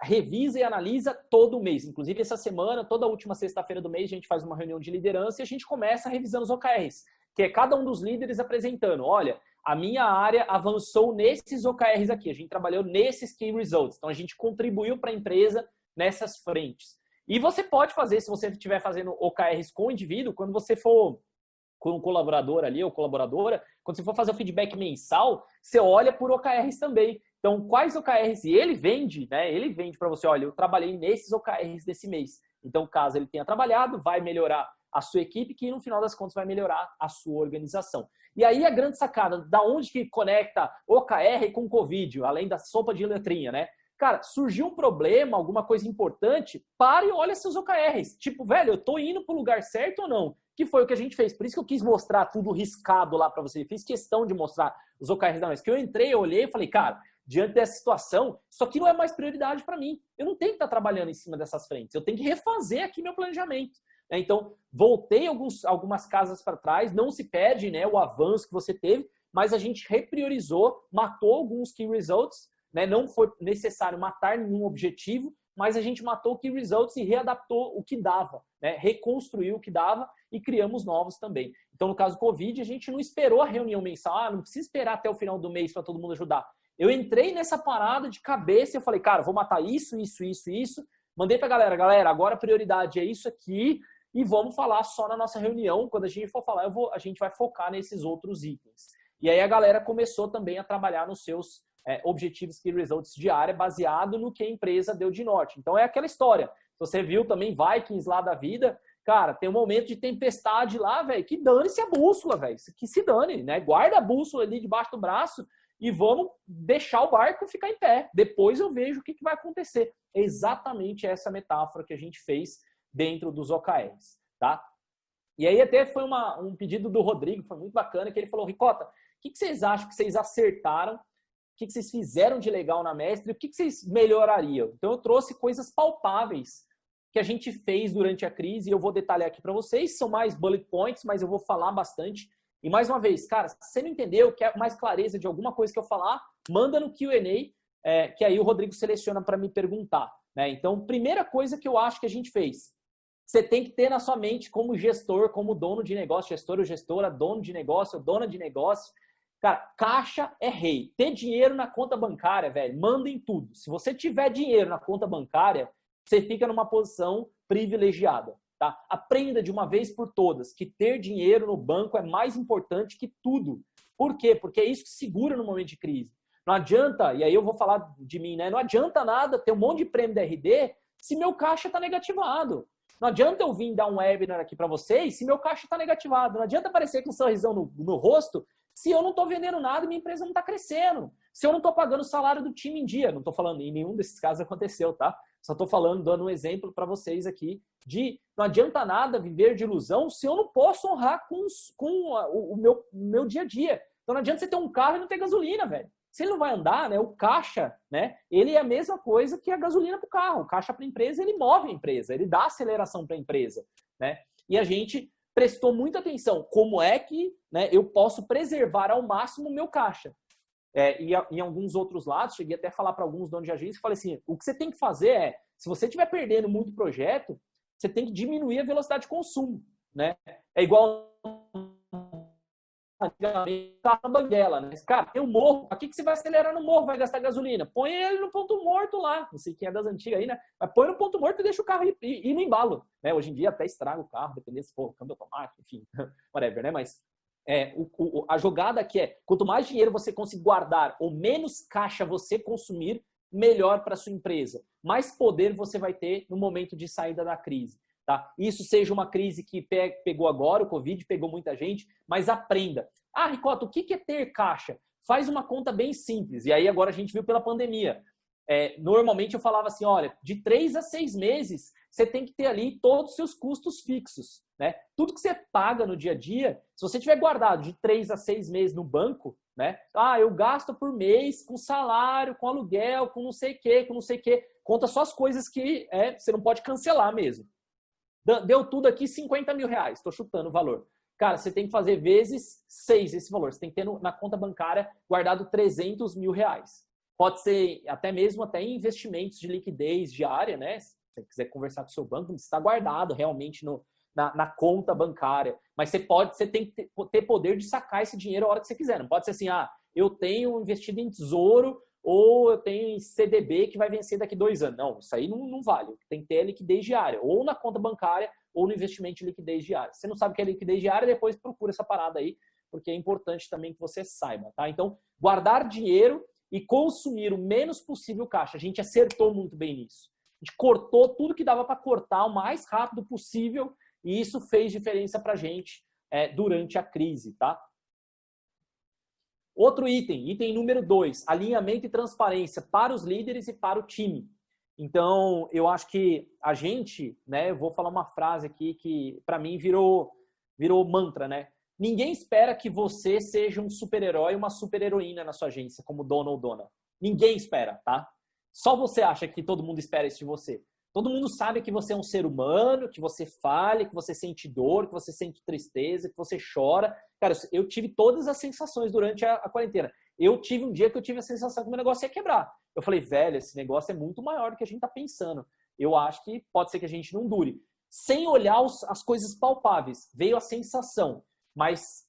revisa e analisa todo mês. Inclusive, essa semana, toda última sexta-feira do mês, a gente faz uma reunião de liderança e a gente começa revisando os OKRs, que é cada um dos líderes apresentando, olha, a minha área avançou nesses OKRs aqui, a gente trabalhou nesses Key Results, então a gente contribuiu para a empresa nessas frentes. E você pode fazer, se você estiver fazendo OKRs com o indivíduo, quando você for com um colaborador ali ou colaboradora, quando você for fazer o feedback mensal, você olha por OKRs também. Então, quais OKRs? E ele vende, né? Ele vende para você, olha, eu trabalhei nesses OKRs desse mês. Então, caso ele tenha trabalhado, vai melhorar a sua equipe, que no final das contas vai melhorar a sua organização. E aí a grande sacada, da onde que conecta OKR com Covid, além da sopa de letrinha, né? Cara, surgiu um problema, alguma coisa importante, para e olha seus OKRs. Tipo, velho, eu tô indo pro lugar certo ou não? Que foi o que a gente fez. Por isso que eu quis mostrar tudo riscado lá para você. Fiz questão de mostrar os OKRs da mesa. Que eu entrei, eu olhei e falei, cara, diante dessa situação, isso aqui não é mais prioridade para mim. Eu não tenho que estar trabalhando em cima dessas frentes. Eu tenho que refazer aqui meu planejamento. Então, voltei algumas casas para trás. Não se perde, né, o avanço que você teve, mas a gente repriorizou, matou alguns key results, né? Não foi necessário matar nenhum objetivo, mas a gente matou o key results e readaptou o que dava, né? Reconstruiu o que dava e criamos novos também. Então, no caso do Covid, a gente não esperou a reunião mensal, não precisa esperar até o final do mês para todo mundo ajudar. Eu entrei nessa parada de cabeça e eu falei, cara, vou matar isso, isso. Mandei pra galera, agora a prioridade é isso aqui e vamos falar só na nossa reunião. Quando a gente for falar, a gente vai focar nesses outros itens. E aí a galera começou também a trabalhar nos seus objetivos Key Results de área baseado no que a empresa deu de norte. Então é aquela história. Você viu também Vikings lá da vida, cara, tem um momento de tempestade lá, velho, que dane-se a bússola, velho, que se dane, né? Guarda a bússola ali debaixo do braço e vamos deixar o barco ficar em pé. Depois eu vejo o que vai acontecer. É exatamente essa metáfora que a gente fez dentro dos OKRs, tá? E aí até foi um pedido do Rodrigo, foi muito bacana, que ele falou, Ricota, o que vocês acham que vocês acertaram? O que vocês fizeram de legal na Mestre? O que vocês melhorariam? Então eu trouxe coisas palpáveis que a gente fez durante a crise e eu vou detalhar aqui para vocês. São mais bullet points, mas eu vou falar bastante. E mais uma vez, cara, se você não entendeu, quer mais clareza de alguma coisa que eu falar, manda no Q&A, que aí o Rodrigo seleciona para me perguntar, né? Então, primeira coisa que eu acho que a gente fez, você tem que ter na sua mente como gestor, como dono de negócio, gestor ou gestora, dono de negócio ou dona de negócio. Cara, caixa é rei. Ter dinheiro na conta bancária, velho, manda em tudo. Se você tiver dinheiro na conta bancária, você fica numa posição privilegiada, tá? Aprenda de uma vez por todas que ter dinheiro no banco é mais importante que tudo. Por quê? Porque é isso que segura no momento de crise. Não adianta, e aí eu vou falar de mim, né? Não adianta nada ter um monte de prêmio da RD se meu caixa está negativado. Não adianta eu vir dar um webinar aqui para vocês se meu caixa está negativado. Não adianta aparecer com um sorrisão no rosto se eu não estou vendendo nada e minha empresa não está crescendo. Se eu não estou pagando o salário do time em dia. Não estou falando, em nenhum desses casos aconteceu, tá? Só estou falando, dando um exemplo para vocês aqui de não adianta nada viver de ilusão se eu não posso honrar com o meu dia a dia. Então não adianta você ter um carro e não ter gasolina, velho. Se ele não vai andar, né, o caixa, né, ele é a mesma coisa que a gasolina para o carro. O caixa para a empresa, ele move a empresa, ele dá aceleração para a empresa, né? E a gente prestou muita atenção como é que, né, eu posso preservar ao máximo o meu caixa. E em alguns outros lados, cheguei até a falar para alguns donos de agência e falei assim, o que você tem que fazer é, se você estiver perdendo muito projeto, você tem que diminuir a velocidade de consumo, né? É igual carro na banguela, né? Cara, tem um morro, aqui que você vai acelerar no morro, vai gastar gasolina. Põe ele no ponto morto lá. Não sei quem é das antigas aí, né? Mas põe no ponto morto e deixa o carro ir no embalo, né? Hoje em dia até estraga o carro, dependendo se for câmbio automático, enfim, whatever, né? Mas a jogada aqui é, quanto mais dinheiro você conseguir guardar ou menos caixa você consumir, melhor para sua empresa. Mais poder você vai ter no momento de saída da crise. Tá? Isso seja uma crise que pegou agora, o Covid pegou muita gente, mas aprenda. Ah, Ricota, o que é ter caixa? Faz uma conta bem simples. E aí agora a gente viu pela pandemia. Normalmente eu falava assim, olha, de 3 a 6 meses, você tem que ter ali todos os seus custos fixos. Né? Tudo que você paga no dia a dia, se você tiver guardado de 3 a 6 meses no banco, né? Ah, eu gasto por mês com salário, com aluguel, com não sei o quê. Conta só as coisas que você não pode cancelar mesmo. Deu tudo aqui 50 mil reais, estou chutando o valor. Cara, você tem que fazer vezes 6 esse valor. Você tem que ter na conta bancária guardado 300 mil reais. Pode ser até mesmo em investimentos de liquidez diária, né? Se você quiser conversar com o seu banco, está guardado realmente na conta bancária. Mas você tem que ter poder de sacar esse dinheiro a hora que você quiser. Não pode ser assim, eu tenho investido em tesouro ou eu tenho em CDB que vai vencer daqui 2 anos. Não, isso aí não vale. Tem que ter a liquidez diária, ou na conta bancária, ou no investimento de liquidez diária. Se você não sabe o que é liquidez diária, depois procura essa parada aí, porque é importante também que você saiba, tá? Então, guardar dinheiro e consumir o menos possível caixa. A gente acertou muito bem nisso. A gente cortou tudo que dava para cortar o mais rápido possível e isso fez diferença para a gente durante a crise, tá? Outro item número 2, alinhamento e transparência para os líderes e para o time. Então, eu acho que a gente, né, eu vou falar uma frase aqui que para mim virou mantra, né? Ninguém espera que você seja um super-herói, uma super-heroína na sua agência, como dono ou dona. Ninguém espera, tá? Só você acha que todo mundo espera isso de você. Todo mundo sabe que você é um ser humano, que você falha, que você sente dor, que você sente tristeza, que você chora. Cara, eu tive todas as sensações durante a quarentena. Eu tive um dia que eu tive a sensação que o meu negócio ia quebrar. Eu falei, velho, esse negócio é muito maior do que a gente tá pensando. Eu acho que pode ser que a gente não dure. Sem olhar as coisas palpáveis, veio a sensação. Mas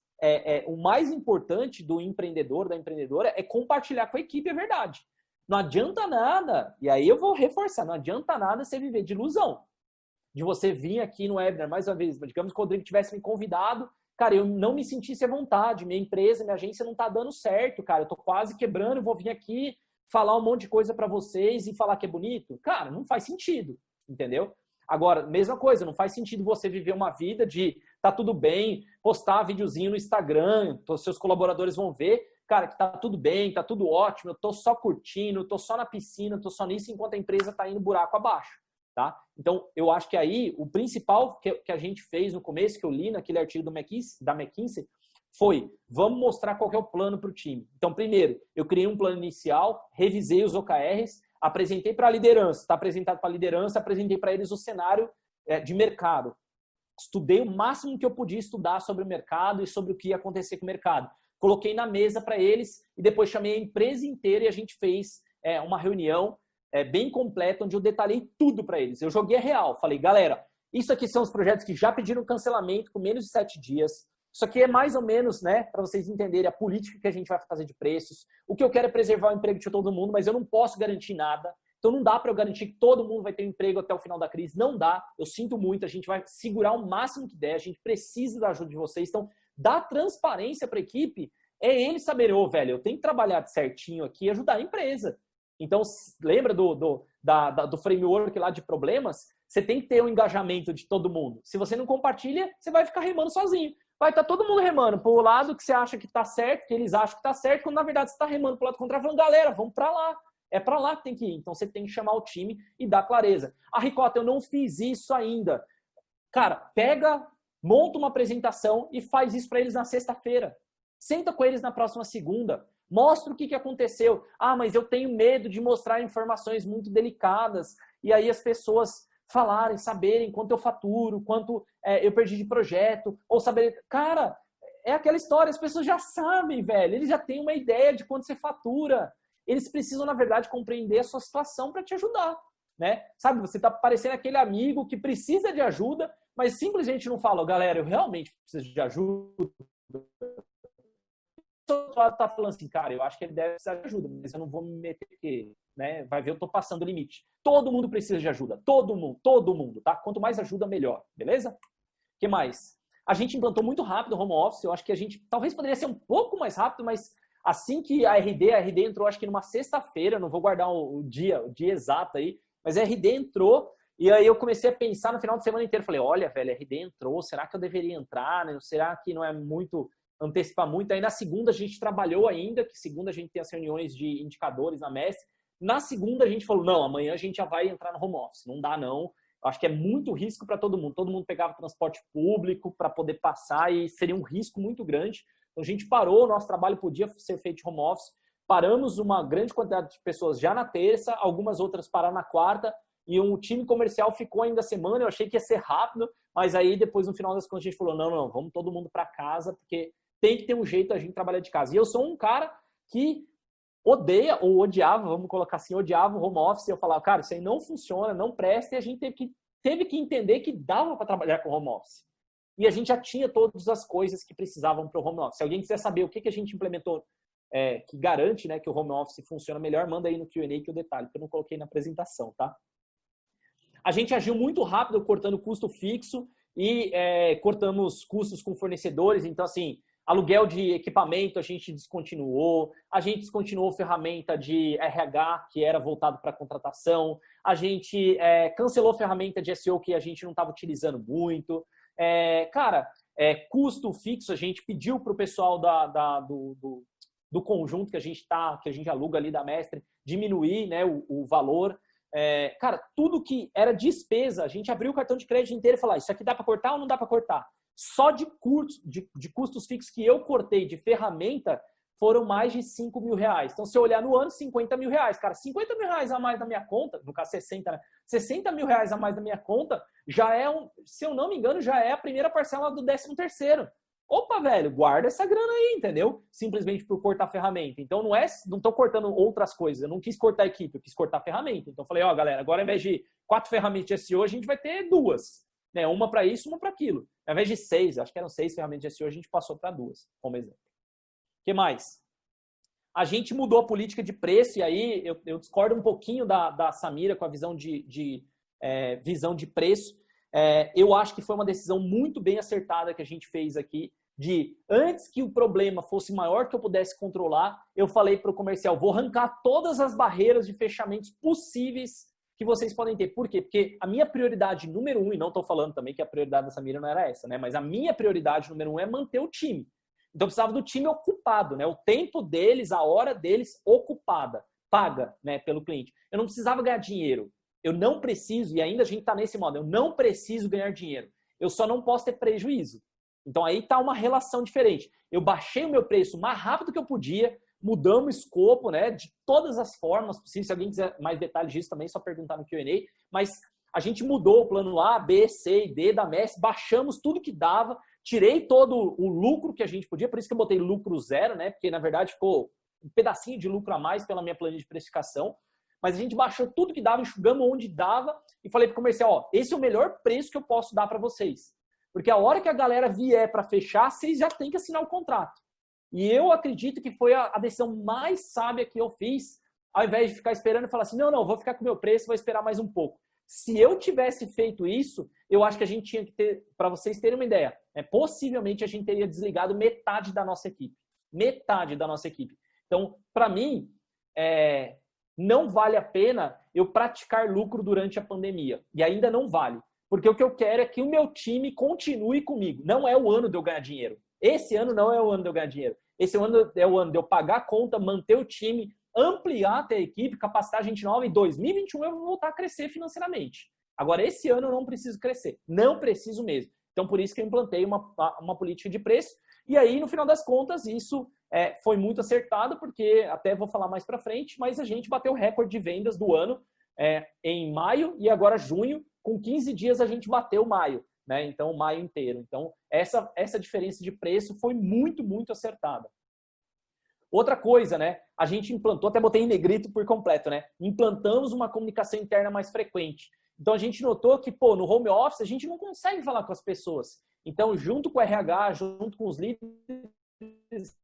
o mais importante do empreendedor, da empreendedora, é compartilhar com a equipe a verdade. Não adianta nada, e aí eu vou reforçar, não adianta nada você viver de ilusão. De você vir aqui no webinar, mais uma vez, digamos que o Rodrigo tivesse me convidado, cara, eu não me sentisse à vontade, minha empresa, minha agência não tá dando certo, cara, eu tô quase quebrando, eu vou vir aqui falar um monte de coisa para vocês e falar que é bonito. Cara, não faz sentido, entendeu? Agora, mesma coisa, não faz sentido você viver uma vida de tá tudo bem, postar videozinho no Instagram, seus colaboradores vão ver, cara, que tá tudo bem, tá tudo ótimo, eu tô só curtindo, tô só na piscina, tô só nisso, enquanto a empresa tá indo buraco abaixo, tá? Então, eu acho que aí, o principal que a gente fez no começo, que eu li naquele artigo da McKinsey, foi, vamos mostrar qual que é o plano para o time. Então, primeiro, eu criei um plano inicial, revisei os OKRs, apresentei para a liderança, está apresentado para a liderança, apresentei para eles o cenário de mercado. Estudei o máximo que eu podia estudar sobre o mercado e sobre o que ia acontecer com o mercado. Coloquei na mesa para eles e depois chamei a empresa inteira e a gente fez uma reunião bem completa, onde eu detalhei tudo para eles. Eu joguei a real, falei, galera, isso aqui são os projetos que já pediram cancelamento com menos de 7 dias. Isso aqui é mais ou menos, né, para vocês entenderem a política que a gente vai fazer de preços. O que eu quero é preservar o emprego de todo mundo, mas eu não posso garantir nada. Então não dá para eu garantir que todo mundo vai ter um emprego até o final da crise. Não dá. Eu sinto muito. A gente vai segurar o máximo que der. A gente precisa da ajuda de vocês. Então, dá transparência para a equipe. É eles saberem, velho, eu tenho que trabalhar certinho aqui e ajudar a empresa. Então, lembra do framework lá de problemas? Você tem que ter o engajamento de todo mundo. Se você não compartilha, você vai ficar remando sozinho. Vai estar todo mundo remando pro lado que você acha que tá certo, que eles acham que tá certo, quando na verdade você tá remando pro lado contrário, falando, galera, vamos para lá. É para lá que tem que ir. Então você tem que chamar o time e dar clareza. Ricota, eu não fiz isso ainda. Cara, pega, monta uma apresentação e faz isso para eles na sexta-feira. Senta com eles na próxima segunda. Mostra o que aconteceu. Mas eu tenho medo de mostrar informações muito delicadas. E aí as pessoas falarem, saberem quanto eu faturo, quanto eu perdi de projeto, ou saber... Cara, é aquela história, as pessoas já sabem, velho. Eles já têm uma ideia de quanto você fatura. Eles precisam, na verdade, compreender a sua situação para te ajudar, né? Sabe, você tá parecendo aquele amigo que precisa de ajuda, mas simplesmente não fala, galera, eu realmente preciso de ajuda. O outro lado tá falando assim, cara, eu acho que ele deve precisar de ajuda, mas eu não vou me meter aqui, né? Vai ver, eu tô passando o limite. Todo mundo precisa de ajuda, todo mundo, tá? Quanto mais ajuda, melhor, beleza? O que mais? A gente implantou muito rápido o home office, eu acho que a gente talvez poderia ser um pouco mais rápido, mas assim que a RD entrou, acho que numa sexta-feira, não vou guardar o dia exato aí, mas a RD entrou, e aí eu comecei a pensar no final de semana inteiro, falei, olha, velho, a RD entrou, será que eu deveria entrar, né? Será que não é muito... antecipar muito. Aí na segunda a gente trabalhou ainda, que segunda a gente tem as reuniões de indicadores na Mestre. Na segunda a gente falou, não, amanhã a gente já vai entrar no home office. Não dá, não. Eu acho que é muito risco para todo mundo. Todo mundo pegava transporte público para poder passar e seria um risco muito grande. Então a gente parou, o nosso trabalho podia ser feito de home office. Paramos uma grande quantidade de pessoas já na terça, algumas outras pararam na quarta, e um time comercial ficou ainda a semana. Eu achei que ia ser rápido, mas aí depois no final das contas a gente falou, não, vamos todo mundo para casa, porque tem que ter um jeito a gente trabalhar de casa. E eu sou um cara que odeia, ou odiava, vamos colocar assim, odiava o home office. Eu falava, cara, isso aí não funciona, não presta. E a gente teve que entender que dava para trabalhar com home office. E a gente já tinha todas as coisas que precisavam para o home office. Se alguém quiser saber o que a gente implementou que garante, né, que o home office funciona melhor, manda aí no Q&A que eu detalhe, porque eu não coloquei na apresentação, tá? A gente agiu muito rápido cortando custo fixo e cortamos custos com fornecedores. Então, assim, aluguel de equipamento a gente descontinuou ferramenta de RH que era voltado para contratação, a gente cancelou ferramenta de SEO que a gente não estava utilizando muito. Custo fixo, a gente pediu para o pessoal do conjunto que a gente aluga ali da Mestre, diminuir, né, o valor. Cara, tudo que era despesa, a gente abriu o cartão de crédito inteiro e falou, isso aqui dá para cortar ou não dá para cortar? Só de custos fixos que eu cortei de ferramenta foram mais de 5 mil reais. Então, se eu olhar no ano, 50 mil reais. Cara, 50 mil reais a mais na minha conta, no caso 60, né? 60 mil reais a mais na minha conta, já é, se eu não me engano, já é a primeira parcela do 13º. Opa, velho, guarda essa grana aí, entendeu? Simplesmente por cortar a ferramenta. Então, não tô cortando outras coisas. Eu não quis cortar a equipe, eu quis cortar a ferramenta. Então, eu falei, ó, galera, agora ao invés de 4 ferramentas de SEO, a gente vai ter 2. Né? Uma para isso, uma para aquilo. Ao invés de 6, acho que eram 6 ferramentas de SEO, a gente passou para 2, como exemplo. O que mais? A gente mudou a política de preço, e aí eu discordo um pouquinho da Samira com a visão visão de preço. Eu acho que foi uma decisão muito bem acertada que a gente fez aqui, antes que o problema fosse maior que eu pudesse controlar, eu falei para o comercial, vou arrancar todas as barreiras de fechamentos possíveis que vocês podem ter. Por quê? Porque a minha prioridade número 1, e não estou falando também que a prioridade da Samira não era essa, né? Mas a minha prioridade número 1 é manter o time. Então, eu precisava do time ocupado, né? O tempo deles, a hora deles ocupada, paga, né, pelo cliente. Eu não precisava ganhar dinheiro. Eu não preciso, e ainda a gente está nesse modo, eu não preciso ganhar dinheiro. Eu só não posso ter prejuízo. Então, aí está uma relação diferente. Eu baixei o meu preço o mais rápido que eu podia, mudamos o escopo, né, de todas as formas possíveis. Se alguém quiser mais detalhes disso também, é só perguntar no Q&A. Mas a gente mudou o plano A, B, C e D da MESS, baixamos tudo que dava, tirei todo o lucro que a gente podia, por isso que eu botei lucro 0, né? Porque, na verdade, ficou um pedacinho de lucro a mais pela minha planilha de precificação. Mas a gente baixou tudo que dava, enxugamos onde dava e falei para o comercial, ó, esse é o melhor preço que eu posso dar para vocês. Porque a hora que a galera vier para fechar, vocês já têm que assinar o contrato. E eu acredito que foi a decisão mais sábia que eu fiz, ao invés de ficar esperando e falar assim, não, vou ficar com o meu preço, vou esperar mais um pouco. Se eu tivesse feito isso, eu acho que a gente tinha que ter, para vocês terem uma ideia, possivelmente a gente teria desligado metade da nossa equipe. Metade da nossa equipe. Então, para mim, não vale a pena eu praticar lucro durante a pandemia. E ainda não vale. Porque o que eu quero é que o meu time continue comigo. Não é o ano de eu ganhar dinheiro. Esse ano não é o ano de eu ganhar dinheiro. Esse ano é o ano de eu pagar a conta, manter o time, ampliar até a equipe, capacitar gente nova. Em 2021 eu vou voltar a crescer financeiramente. Agora, esse ano eu não preciso crescer. Não preciso mesmo. Então, por isso que eu implantei uma política de preço. E aí, no final das contas, isso foi muito acertado, porque até vou falar mais para frente, mas a gente bateu o recorde de vendas do ano em maio e agora junho. Com 15 dias a gente bateu maio, né? Então, maio inteiro. Então, essa diferença de preço foi muito, muito acertada. Outra coisa, né? A gente implantou, até botei em negrito por completo, né? Implantamos uma comunicação interna mais frequente. Então, a gente notou que, no home office, a gente não consegue falar com as pessoas. Então, junto com o RH, junto com os líderes,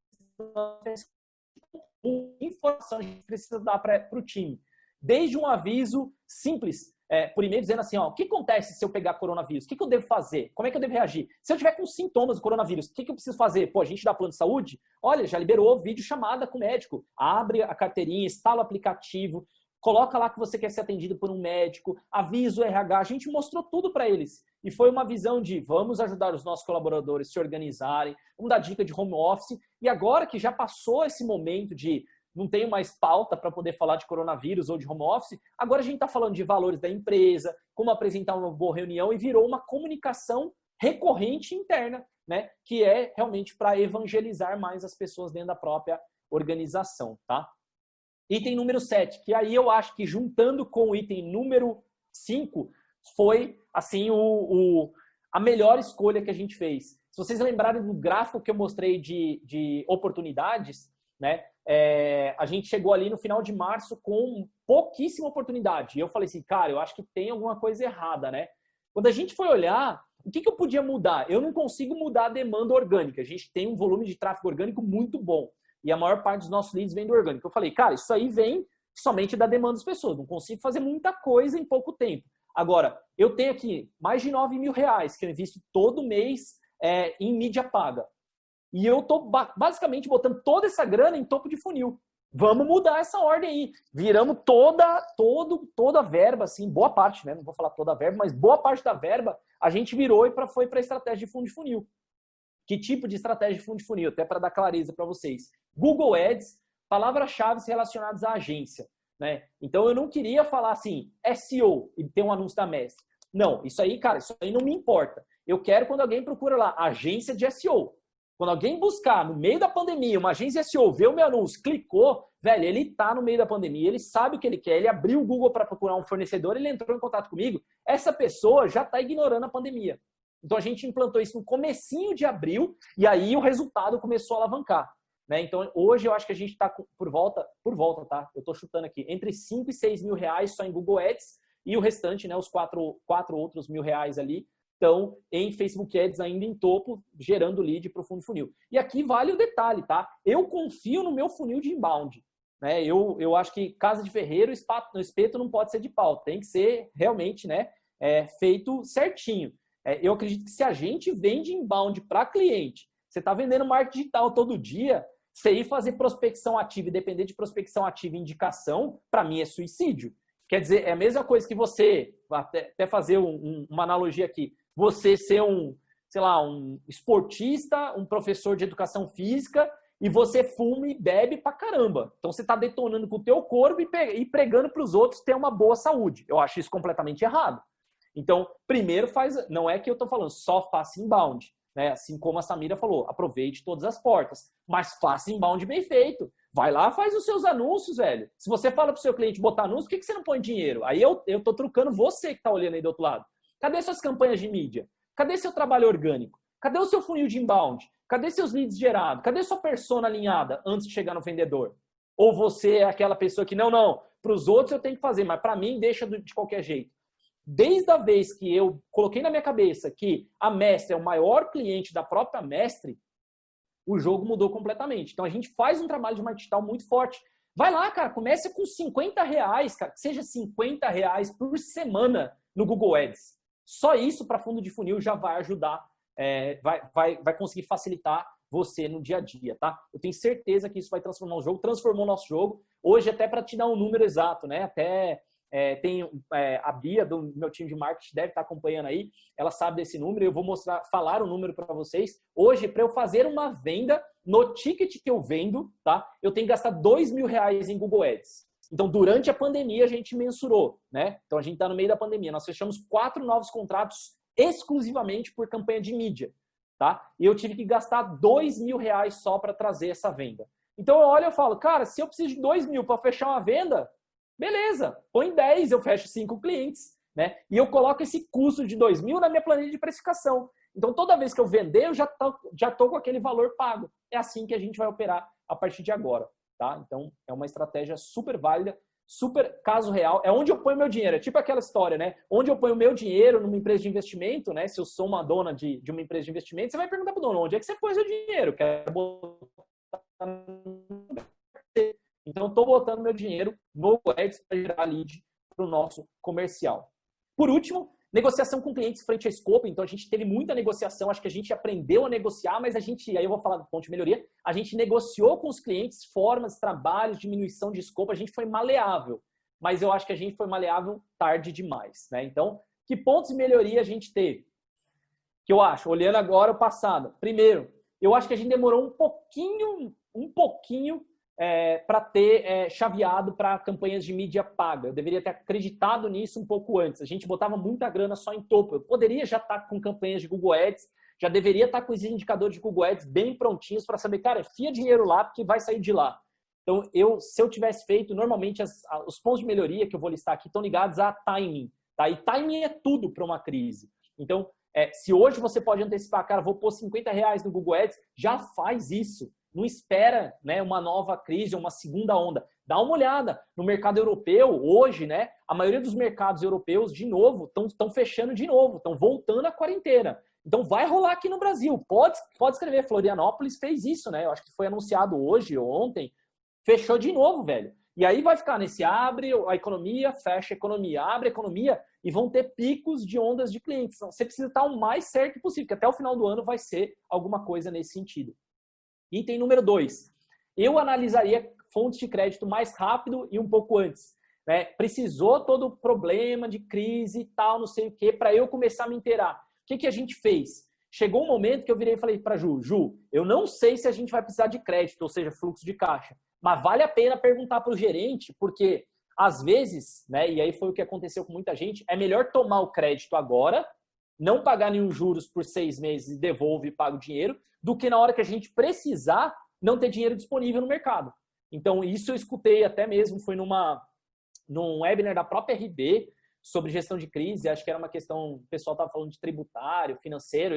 informação a gente precisa dar para o time. Desde um aviso simples, por e-mail, dizendo assim, ó, o que acontece se eu pegar coronavírus? O que eu devo fazer? Como é que eu devo reagir? Se eu tiver com sintomas do coronavírus, o que eu preciso fazer? A gente dá plano de saúde? Olha, já liberou vídeo chamada com o médico. Abre a carteirinha, instala o aplicativo, coloca lá que você quer ser atendido por um médico, avisa o RH. A gente mostrou tudo para eles. E foi uma visão de vamos ajudar os nossos colaboradores a se organizarem, vamos dar dica de home office. E agora que já passou esse momento de não tenho mais pauta para poder falar de coronavírus ou de home office, agora a gente está falando de valores da empresa, como apresentar uma boa reunião e virou uma comunicação recorrente interna, né? Que é realmente para evangelizar mais as pessoas dentro da própria organização, tá? Item número 7, que aí eu acho que juntando com o item número 5, foi assim a melhor escolha que a gente fez. Se vocês lembrarem do gráfico que eu mostrei de oportunidades, né? A gente chegou ali no final de março com pouquíssima oportunidade. E eu falei assim, cara, eu acho que tem alguma coisa errada, né? Quando a gente foi olhar, o que eu podia mudar? Eu não consigo mudar a demanda orgânica. A gente tem um volume de tráfego orgânico muito bom. E a maior parte dos nossos leads vem do orgânico. Eu falei, cara, isso aí vem somente da demanda das pessoas. Não consigo fazer muita coisa em pouco tempo. Agora, eu tenho aqui mais de 9 mil reais que eu invisto todo mês em mídia paga. E eu tô basicamente botando toda essa grana em topo de funil. Vamos mudar essa ordem aí. Viramos toda a verba, assim, boa parte, né? Não vou falar toda a verba, mas boa parte da verba a gente virou e foi para a estratégia de fundo de funil. Que tipo de estratégia de fundo de funil? Até para dar clareza para vocês. Google Ads, palavras-chave relacionadas à agência, né? Então, eu não queria falar assim, SEO, e ter um anúncio da Mestre. Não, isso aí, cara, isso aí não me importa. Eu quero quando alguém procura lá, agência de SEO. Quando alguém buscar no meio da pandemia uma agência SEO, vê o meu anúncio, clicou, velho, ele tá no meio da pandemia, ele sabe o que ele quer, ele abriu o Google para procurar um fornecedor, ele entrou em contato comigo, essa pessoa já está ignorando a pandemia. Então a gente implantou isso no comecinho de abril e aí o resultado começou a alavancar, né? Então hoje eu acho que a gente está por volta, tá? Eu estou chutando aqui, entre 5 e 6 mil reais só em Google Ads e o restante, né, os quatro outros R$ 1.000 ali, estão em Facebook Ads ainda em topo, gerando lead para o fundo de funil. E aqui vale o detalhe, tá? Eu confio no meu funil de inbound. Né? Eu acho que casa de ferreiro, o espeto não pode ser de pau. Tem que ser realmente, né, feito certinho. Eu acredito que se a gente vende inbound para cliente, você está vendendo marketing digital todo dia, você ir fazer prospecção ativa e depender de prospecção ativa e indicação, para mim é suicídio. Quer dizer, é a mesma coisa que você, até fazer uma analogia aqui, você ser um esportista, um professor de educação física e você fuma e bebe pra caramba. Então você está detonando com o teu corpo e pregando para os outros ter uma boa saúde. Eu acho isso completamente errado. Então, primeiro não é que eu estou falando, só faça inbound. Né? Assim como a Samira falou, aproveite todas as portas, mas faça inbound bem feito. Vai lá, faz os seus anúncios, velho. Se você fala para o seu cliente botar anúncio, por que você não põe dinheiro? Aí eu estou trucando você que está olhando aí do outro lado. Cadê suas campanhas de mídia? Cadê seu trabalho orgânico? Cadê o seu funil de inbound? Cadê seus leads gerados? Cadê sua persona alinhada antes de chegar no vendedor? Ou você é aquela pessoa que, não, para os outros eu tenho que fazer, mas para mim deixa de qualquer jeito. Desde a vez que eu coloquei na minha cabeça que a Mestre é o maior cliente da própria Mestre, o jogo mudou completamente. Então a gente faz um trabalho de marketing digital muito forte. Vai lá, cara, comece com R$50, cara, que seja R$50 por semana no Google Ads. Só isso para fundo de funil já vai ajudar, vai conseguir facilitar você no dia a dia, tá? Eu tenho certeza que isso vai transformar o jogo, transformou o nosso jogo. Hoje, até para te dar um número exato, né? Até tem a Bia do meu time de marketing deve estar acompanhando aí, ela sabe desse número, eu vou falar o número para vocês. Hoje, para eu fazer uma venda, no ticket que eu vendo, tá? Eu tenho que gastar R$2.000 em Google Ads. Então, durante a pandemia, a gente mensurou, né? Então, a gente está no meio da pandemia. Nós fechamos 4 novos contratos exclusivamente por campanha de mídia, tá? E eu tive que gastar R$2.000 só para trazer essa venda. Então, eu olho e falo, cara, se eu preciso de R$2.000 para fechar uma venda, beleza, põe 10, eu fecho 5 clientes, né? E eu coloco esse custo de R$2.000 na minha planilha de precificação. Então, toda vez que eu vender, eu já tô com aquele valor pago. É assim que a gente vai operar a partir de agora. Tá? Então, é uma estratégia super válida, super caso real. É onde eu ponho meu dinheiro. É tipo aquela história, né? Onde eu ponho meu dinheiro numa empresa de investimento, né? Se eu sou uma dona de uma empresa de investimento, você vai perguntar para o dono, onde é que você põe seu dinheiro? Quero botar... Então, estou botando meu dinheiro no Ads para gerar lead para o nosso comercial. Por último, negociação com clientes frente a escopo. Então, a gente teve muita negociação. Acho que a gente aprendeu a negociar, mas aí eu vou falar do ponto de melhoria. A gente negociou com os clientes formas, trabalhos, diminuição de escopo. A gente foi maleável, mas eu acho que a gente foi maleável tarde demais, né? Então, que pontos de melhoria a gente teve? Que eu acho, olhando agora o passado. Primeiro, eu acho que a gente demorou um pouquinho para ter chaveado para campanhas de mídia paga. Eu deveria ter acreditado nisso um pouco antes. A gente botava muita grana só em topo. Eu poderia já estar com campanhas de Google Ads, já deveria estar com os indicadores de Google Ads bem prontinhos para saber, cara, fia dinheiro lá porque vai sair de lá. Então, se eu tivesse feito, normalmente os pontos de melhoria que eu vou listar aqui estão ligados a timing. Tá? E timing é tudo para uma crise. Então, se hoje você pode antecipar, cara, vou pôr R$50 no Google Ads, já faz isso. Não espera, né, uma nova crise, uma segunda onda. Dá uma olhada no mercado europeu. Hoje, né, a maioria dos mercados europeus, de novo, estão fechando de novo, estão voltando à quarentena. Então, vai rolar aqui no Brasil. Pode escrever. Florianópolis fez isso, né? Eu acho que foi anunciado hoje ou ontem. Fechou de novo, velho. E aí vai ficar nesse abre a economia, fecha a economia, abre a economia e vão ter picos de ondas de clientes. Então, você precisa estar o mais certo possível, porque até o final do ano vai ser alguma coisa nesse sentido. Item número 2. Eu analisaria fontes de crédito mais rápido e um pouco antes. Né? Precisou todo o problema de crise e tal, não sei o quê, para eu começar a me inteirar. O que a gente fez? Chegou um momento que eu virei e falei para Ju, eu não sei se a gente vai precisar de crédito, ou seja, fluxo de caixa, mas vale a pena perguntar para o gerente, porque às vezes, né, e aí foi o que aconteceu com muita gente, é melhor tomar o crédito agora, não pagar nenhum juros por 6 meses e devolve e paga o dinheiro, do que na hora que a gente precisar não ter dinheiro disponível no mercado. Então, isso eu escutei até mesmo, foi num webinar da própria RD, sobre gestão de crise, acho que era uma questão, o pessoal estava falando de tributário, financeiro,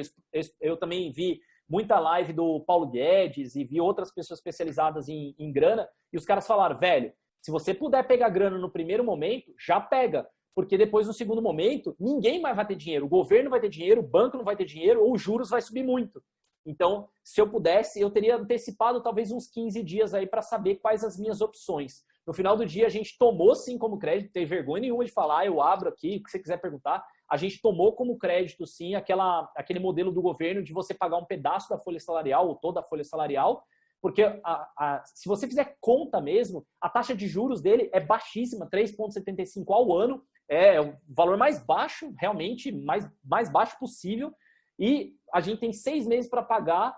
eu também vi muita live do Paulo Guedes e vi outras pessoas especializadas em grana, e os caras falaram, velho, se você puder pegar grana no primeiro momento, já pega, porque depois no segundo momento, ninguém mais vai ter dinheiro, o governo vai ter dinheiro, o banco não vai ter dinheiro, ou os juros vai subir muito. Então, se eu pudesse, eu teria antecipado talvez uns 15 dias aí para saber quais as minhas opções. No final do dia, a gente tomou sim como crédito, não tem vergonha nenhuma de falar, eu abro aqui, o que você quiser perguntar, a gente tomou como crédito sim aquele modelo do governo de você pagar um pedaço da folha salarial ou toda a folha salarial, porque se você fizer conta mesmo, a taxa de juros dele é baixíssima, 3,75 ao ano, é o valor mais baixo, realmente, mais baixo possível, e a gente tem 6 meses para pagar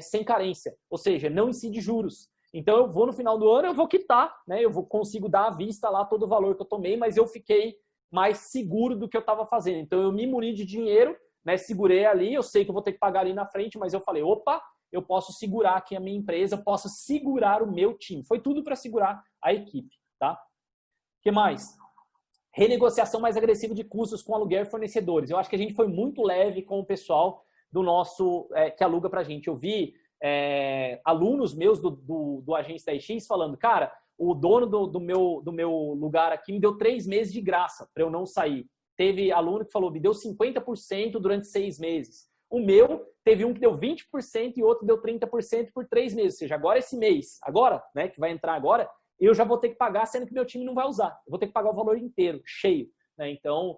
sem carência, ou seja, não incide juros. Então, eu vou no final do ano, eu vou quitar, né? Consigo dar à vista lá todo o valor que eu tomei, mas eu fiquei mais seguro do que eu estava fazendo. Então, eu me muni de dinheiro, né? Segurei ali, eu sei que eu vou ter que pagar ali na frente, mas eu falei, opa, eu posso segurar aqui a minha empresa, eu posso segurar o meu time. Foi tudo para segurar a equipe, tá? O que mais? Renegociação mais agressiva de custos com aluguel e fornecedores. Eu acho que a gente foi muito leve com o pessoal do nosso, que aluga pra gente. Eu vi alunos meus do Agência da EX falando, cara, o dono do meu lugar aqui me deu 3 meses de graça para eu não sair. Teve aluno que falou, me deu 50% durante 6 meses. O meu, teve um que deu 20% e outro deu 30% por 3 meses. Ou seja, agora esse mês, agora, né, que vai entrar agora, eu já vou ter que pagar, sendo que meu time não vai usar. Eu vou ter que pagar o valor inteiro, cheio. Né? Então,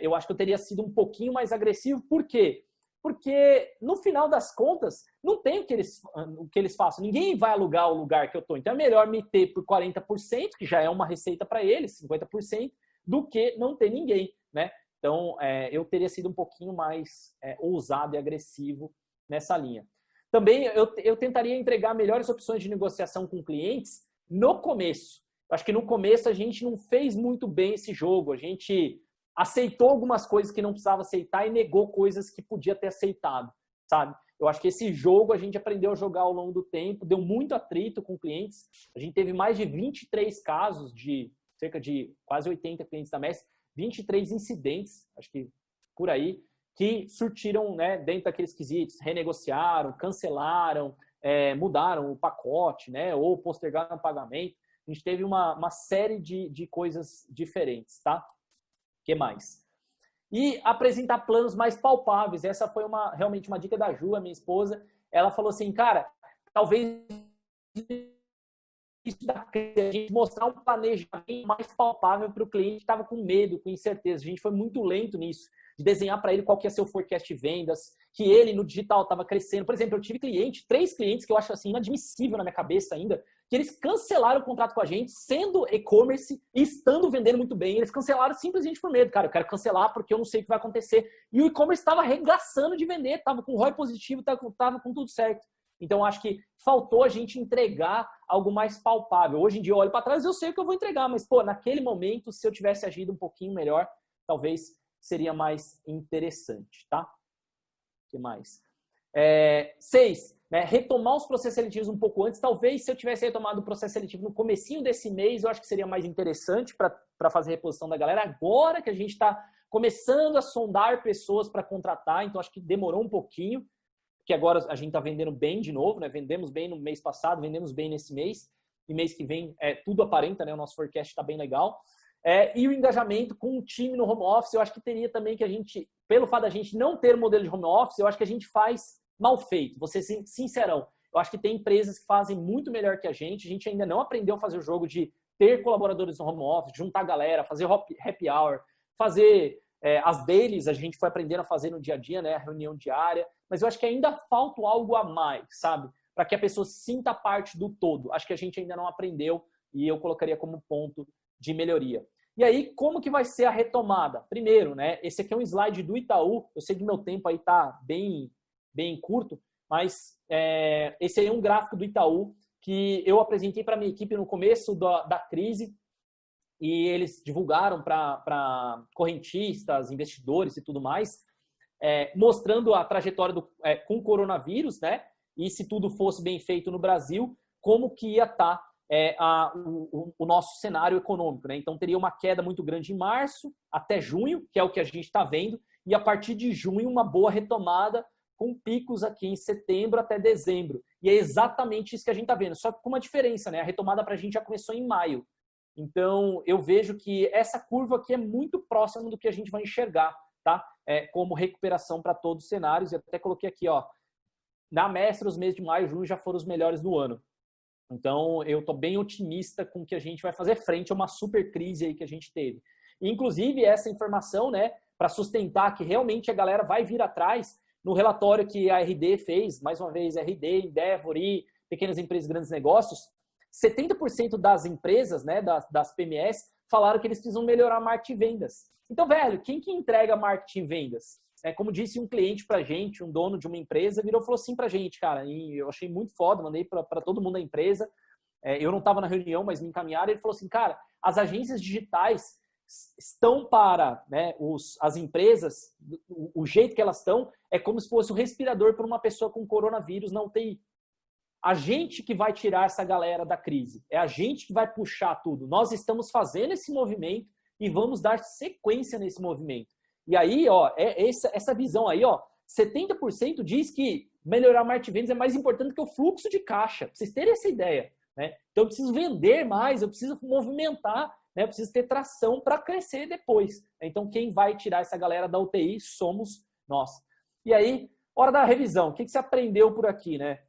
eu acho que eu teria sido um pouquinho mais agressivo. Por quê? Porque, no final das contas, não tem o que eles façam. Ninguém vai alugar o lugar que eu estou. Então, é melhor me ter por 40%, que já é uma receita para eles, 50%, do que não ter ninguém. Né? Então, eu teria sido um pouquinho mais ousado e agressivo nessa linha. Também, eu tentaria entregar melhores opções de negociação com clientes no começo. Acho que no começo a gente não fez muito bem esse jogo. A gente aceitou algumas coisas que não precisava aceitar e negou coisas que podia ter aceitado, sabe? Eu acho que esse jogo a gente aprendeu a jogar ao longo do tempo, deu muito atrito com clientes. A gente teve mais de 23 casos de cerca de quase 80 clientes da Messi, 23 incidentes, acho que por aí, que surtiram, né, dentro daqueles quesitos, renegociaram, cancelaram, mudaram o pacote, né, ou postergaram o pagamento. A gente teve uma série de coisas diferentes, tá? O que mais? E apresentar planos mais palpáveis. Essa foi realmente uma dica da Ju, a minha esposa. Ela falou assim, cara, talvez a gente mostrar um planejamento mais palpável para o cliente que estava com medo, com incerteza. A gente foi muito lento nisso, de desenhar para ele qual que ia ser o forecast de vendas, que ele no digital estava crescendo. Por exemplo, eu tive 3 clientes que eu acho assim inadmissível na minha cabeça ainda, que eles cancelaram o contrato com a gente, sendo e-commerce e estando vendendo muito bem. Eles cancelaram simplesmente por medo. Cara, eu quero cancelar porque eu não sei o que vai acontecer. E o e-commerce estava arregaçando de vender, estava com ROI positivo, estava com tudo certo. Então, acho que faltou a gente entregar algo mais palpável. Hoje em dia, eu olho para trás e eu sei o que eu vou entregar, mas, pô, naquele momento, se eu tivesse agido um pouquinho melhor, talvez seria mais interessante, tá? O que mais? 6, né? Retomar os processos seletivos um pouco antes. Talvez, se eu tivesse retomado o processo seletivo no comecinho desse mês, eu acho que seria mais interessante para fazer a reposição da galera. Agora que a gente está começando a sondar pessoas para contratar, então acho que demorou um pouquinho, que agora a gente está vendendo bem de novo, né? Vendemos bem no mês passado, vendemos bem nesse mês, e mês que vem tudo aparenta, né? O nosso forecast está bem legal. E o engajamento com o time no home office, eu acho que teria também que a gente, pelo fato da gente não ter modelo de home office, eu acho que a gente faz mal feito, vou ser sincerão. Eu acho que tem empresas que fazem muito melhor que a gente ainda não aprendeu a fazer o jogo de ter colaboradores no home office, juntar a galera, fazer happy hour, fazer as dailies, a gente foi aprendendo a fazer no dia a dia, né? A reunião diária, mas eu acho que ainda falta algo a mais, sabe? Para que a pessoa sinta parte do todo. Acho que a gente ainda não aprendeu e eu colocaria como ponto de melhoria. E aí, como que vai ser a retomada? Primeiro, né? Esse aqui é um slide do Itaú. Eu sei que meu tempo aí tá bem bem curto, mas esse aí é um gráfico do Itaú que eu apresentei para a minha equipe no começo da crise e eles divulgaram para correntistas, investidores e tudo mais, mostrando a trajetória com o coronavírus, né? E se tudo fosse bem feito no Brasil, como que ia estar o nosso cenário econômico, né? Então teria uma queda muito grande em março até junho, que é o que a gente está vendo, e a partir de junho uma boa retomada com picos aqui em setembro até dezembro. E é exatamente isso que a gente está vendo, só que com uma diferença, né? A retomada para a gente já começou em maio. Então eu vejo que essa curva aqui é muito próxima do que a gente vai enxergar, tá? Como recuperação para todos os cenários. E até coloquei aqui, ó, na mestra, os meses de maio e junho já foram os melhores do ano. Então, eu estou bem otimista com que a gente vai fazer frente a uma super crise aí que a gente teve. Inclusive, essa informação, né, para sustentar que realmente a galera vai vir atrás, no relatório que a RD fez, mais uma vez, RD, Endeavor e pequenas empresas e grandes negócios, 70% das empresas, né, das PMS, falaram que eles precisam melhorar marketing e vendas. Então, velho, quem que entrega marketing e vendas? Como disse um cliente pra gente, um dono de uma empresa, virou e falou assim pra gente, cara, e eu achei muito foda, mandei pra todo mundo da empresa, eu não estava na reunião, mas me encaminharam, ele falou assim, cara, as agências digitais estão para, né, as empresas, o jeito que elas estão é como se fosse um respirador para uma pessoa com coronavírus na UTI. A gente que vai tirar essa galera da crise, é a gente que vai puxar tudo. Nós estamos fazendo esse movimento e vamos dar sequência nesse movimento. E aí, ó, essa visão aí, ó, 70% diz que melhorar marketing e vendas é mais importante que o fluxo de caixa. Pra vocês terem essa ideia, né? Então, eu preciso vender mais, eu preciso movimentar, né? Eu preciso ter tração para crescer depois. Então, quem vai tirar essa galera da UTI somos nós. E aí, hora da revisão. O que você aprendeu por aqui, né?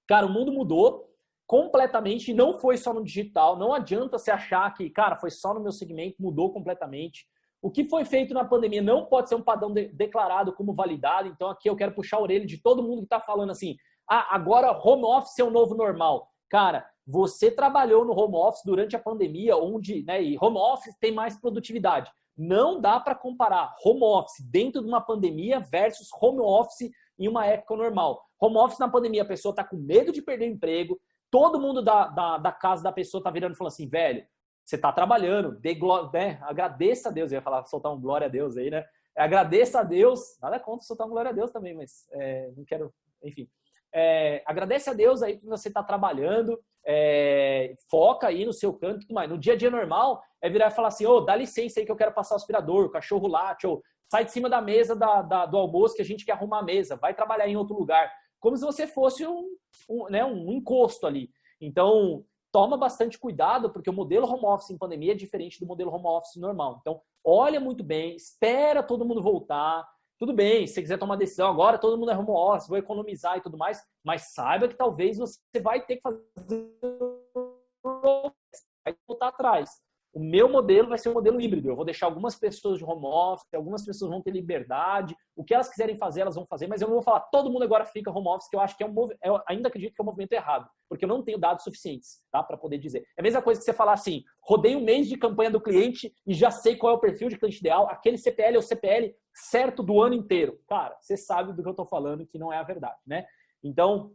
Cara, o mundo mudou completamente e não foi só no digital. Não adianta você achar que, cara, foi só no meu segmento, mudou completamente. O que foi feito na pandemia não pode ser um padrão declarado como validado. Então, aqui eu quero puxar a orelha de todo mundo que está falando assim, agora home office é o novo normal. Cara, você trabalhou no home office durante a pandemia, onde, né, e home office tem mais produtividade. Não dá para comparar home office dentro de uma pandemia versus home office em uma época normal. Home office na pandemia, a pessoa está com medo de perder o emprego, todo mundo da casa da pessoa está virando e falando assim, velho, você está trabalhando, né? Agradeça a Deus. Eu ia falar, soltar um glória a Deus aí, né? Agradeça a Deus. Nada contra soltar um glória a Deus também, mas não quero... Enfim. Agradece a Deus aí que você está trabalhando, foca aí no seu canto e tudo mais. No dia a dia normal, virar e falar assim, dá licença aí que eu quero passar o aspirador, o cachorro late, ou sai de cima da mesa do almoço que a gente quer arrumar a mesa, vai trabalhar em outro lugar. Como se você fosse um encosto ali. Então... toma bastante cuidado, porque o modelo home office em pandemia é diferente do modelo home office normal. Então, olha muito bem, espera todo mundo voltar. Tudo bem, se você quiser tomar decisão agora, todo mundo é home office, vou economizar e tudo mais, mas saiba que talvez você vai ter que fazer... vai voltar atrás. O meu modelo vai ser um modelo híbrido. Eu vou deixar algumas pessoas de home office, algumas pessoas vão ter liberdade. O que elas quiserem fazer, elas vão fazer. Mas eu não vou falar, todo mundo agora fica home office, que eu acho que eu ainda acredito que é um movimento errado. Porque eu não tenho dados suficientes, tá? Para poder dizer. É a mesma coisa que você falar assim, rodei um mês de campanha do cliente e já sei qual é o perfil de cliente ideal. Aquele CPL é o CPL certo do ano inteiro. Cara, você sabe do que eu estou falando, que não é a verdade, né? Então,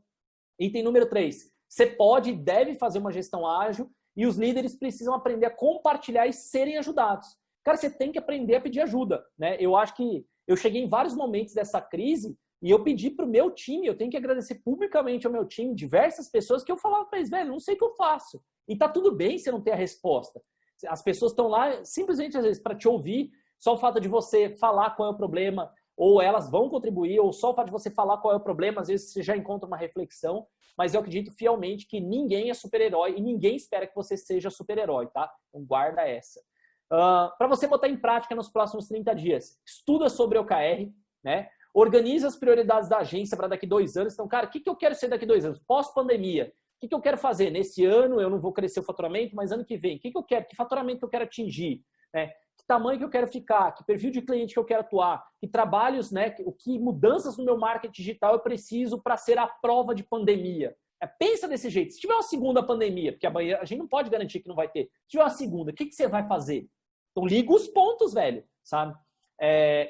item número 3. Você pode e deve fazer uma gestão ágil. E os líderes precisam aprender a compartilhar e serem ajudados. Cara, você tem que aprender a pedir ajuda, né? Eu acho que eu cheguei em vários momentos dessa crise e eu pedi para o meu time, eu tenho que agradecer publicamente ao meu time, diversas pessoas que eu falava para eles, velho, não sei o que eu faço. E tá tudo bem se não ter a resposta. As pessoas estão lá simplesmente, às vezes, para te ouvir, só o fato de você falar qual é o problema, ou elas vão contribuir, ou só o fato de você falar qual é o problema, às vezes você já encontra uma reflexão, mas eu acredito fielmente que ninguém é super-herói e ninguém espera que você seja super-herói, tá? Então guarda essa. Para você botar em prática nos próximos 30 dias, estuda sobre OKR, né? Organiza as prioridades da agência para daqui 2 anos. Então, cara, o que eu quero ser daqui 2 anos? Pós-pandemia. O que eu quero fazer? Nesse ano eu não vou crescer o faturamento, mas ano que vem, o que eu quero? Que faturamento que eu quero atingir? Né? Que tamanho que eu quero ficar? Que perfil de cliente que eu quero atuar? Que trabalhos, né? Que mudanças no meu marketing digital eu preciso para ser a prova de pandemia? Pensa desse jeito. Se tiver uma segunda pandemia, porque a gente não pode garantir que não vai ter. Se tiver uma segunda, o que você vai fazer? Então liga os pontos, velho, sabe?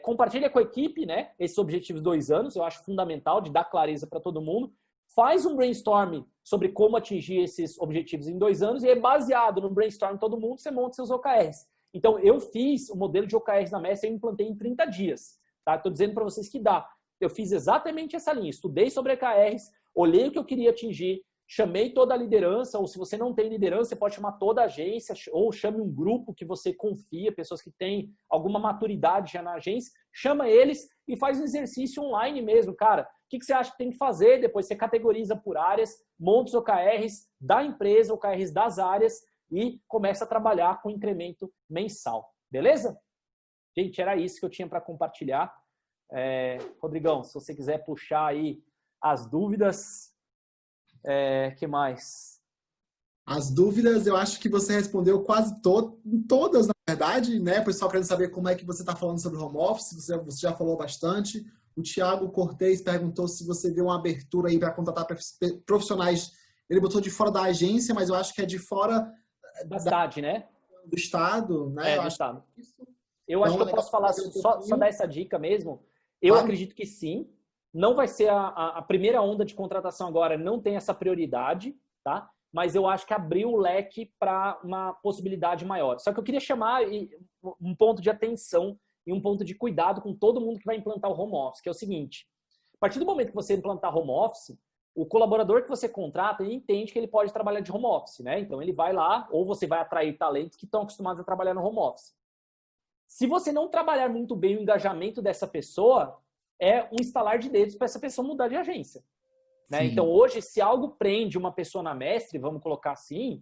Compartilha com a equipe, né, esses objetivos 2 anos, eu acho fundamental de dar clareza para todo mundo. Faz um brainstorm sobre como atingir esses objetivos em 2 anos e é baseado no brainstorm de todo mundo, você monta seus OKRs. Então, eu fiz o modelo de OKRs na Mestre e implantei em 30 dias. Tá? Estou dizendo para vocês que dá. Eu fiz exatamente essa linha. Estudei sobre OKRs, olhei o que eu queria atingir, chamei toda a liderança, ou se você não tem liderança, você pode chamar toda a agência, ou chame um grupo que você confia, pessoas que têm alguma maturidade já na agência, chama eles e faz um exercício online mesmo. Cara, o que você acha que tem que fazer? Depois você categoriza por áreas, monta os OKRs da empresa, OKRs das áreas e começa a trabalhar com incremento mensal. Beleza? Gente, era isso que eu tinha para compartilhar. Rodrigão, se você quiser puxar aí as dúvidas... que mais? As dúvidas, eu acho que você respondeu quase todas, na verdade, né? O pessoal querendo saber como é que você está falando sobre home office, você já falou bastante. O Thiago Cortez perguntou se você vê uma abertura aí para contratar profissionais. Ele botou de fora da agência, mas eu acho que é de fora da cidade, né? Do estado, né? Do estado. Eu acho que eu posso falar, só dar essa dica mesmo. Eu acredito que sim. Não vai ser a primeira onda de contratação agora, não tem essa prioridade, tá? Mas eu acho que abriu o leque para uma possibilidade maior. Só que eu queria chamar um ponto de atenção e um ponto de cuidado com todo mundo que vai implantar o home office, que é o seguinte: a partir do momento que você implantar home office, o colaborador que você contrata, ele entende que ele pode trabalhar de home office, né? Então ele vai lá, ou você vai atrair talentos que estão acostumados a trabalhar no home office. Se você não trabalhar muito bem o engajamento dessa pessoa, é um estalar de dedos para essa pessoa mudar de agência. Né? Então, hoje, se algo prende uma pessoa na Mestre, vamos colocar assim,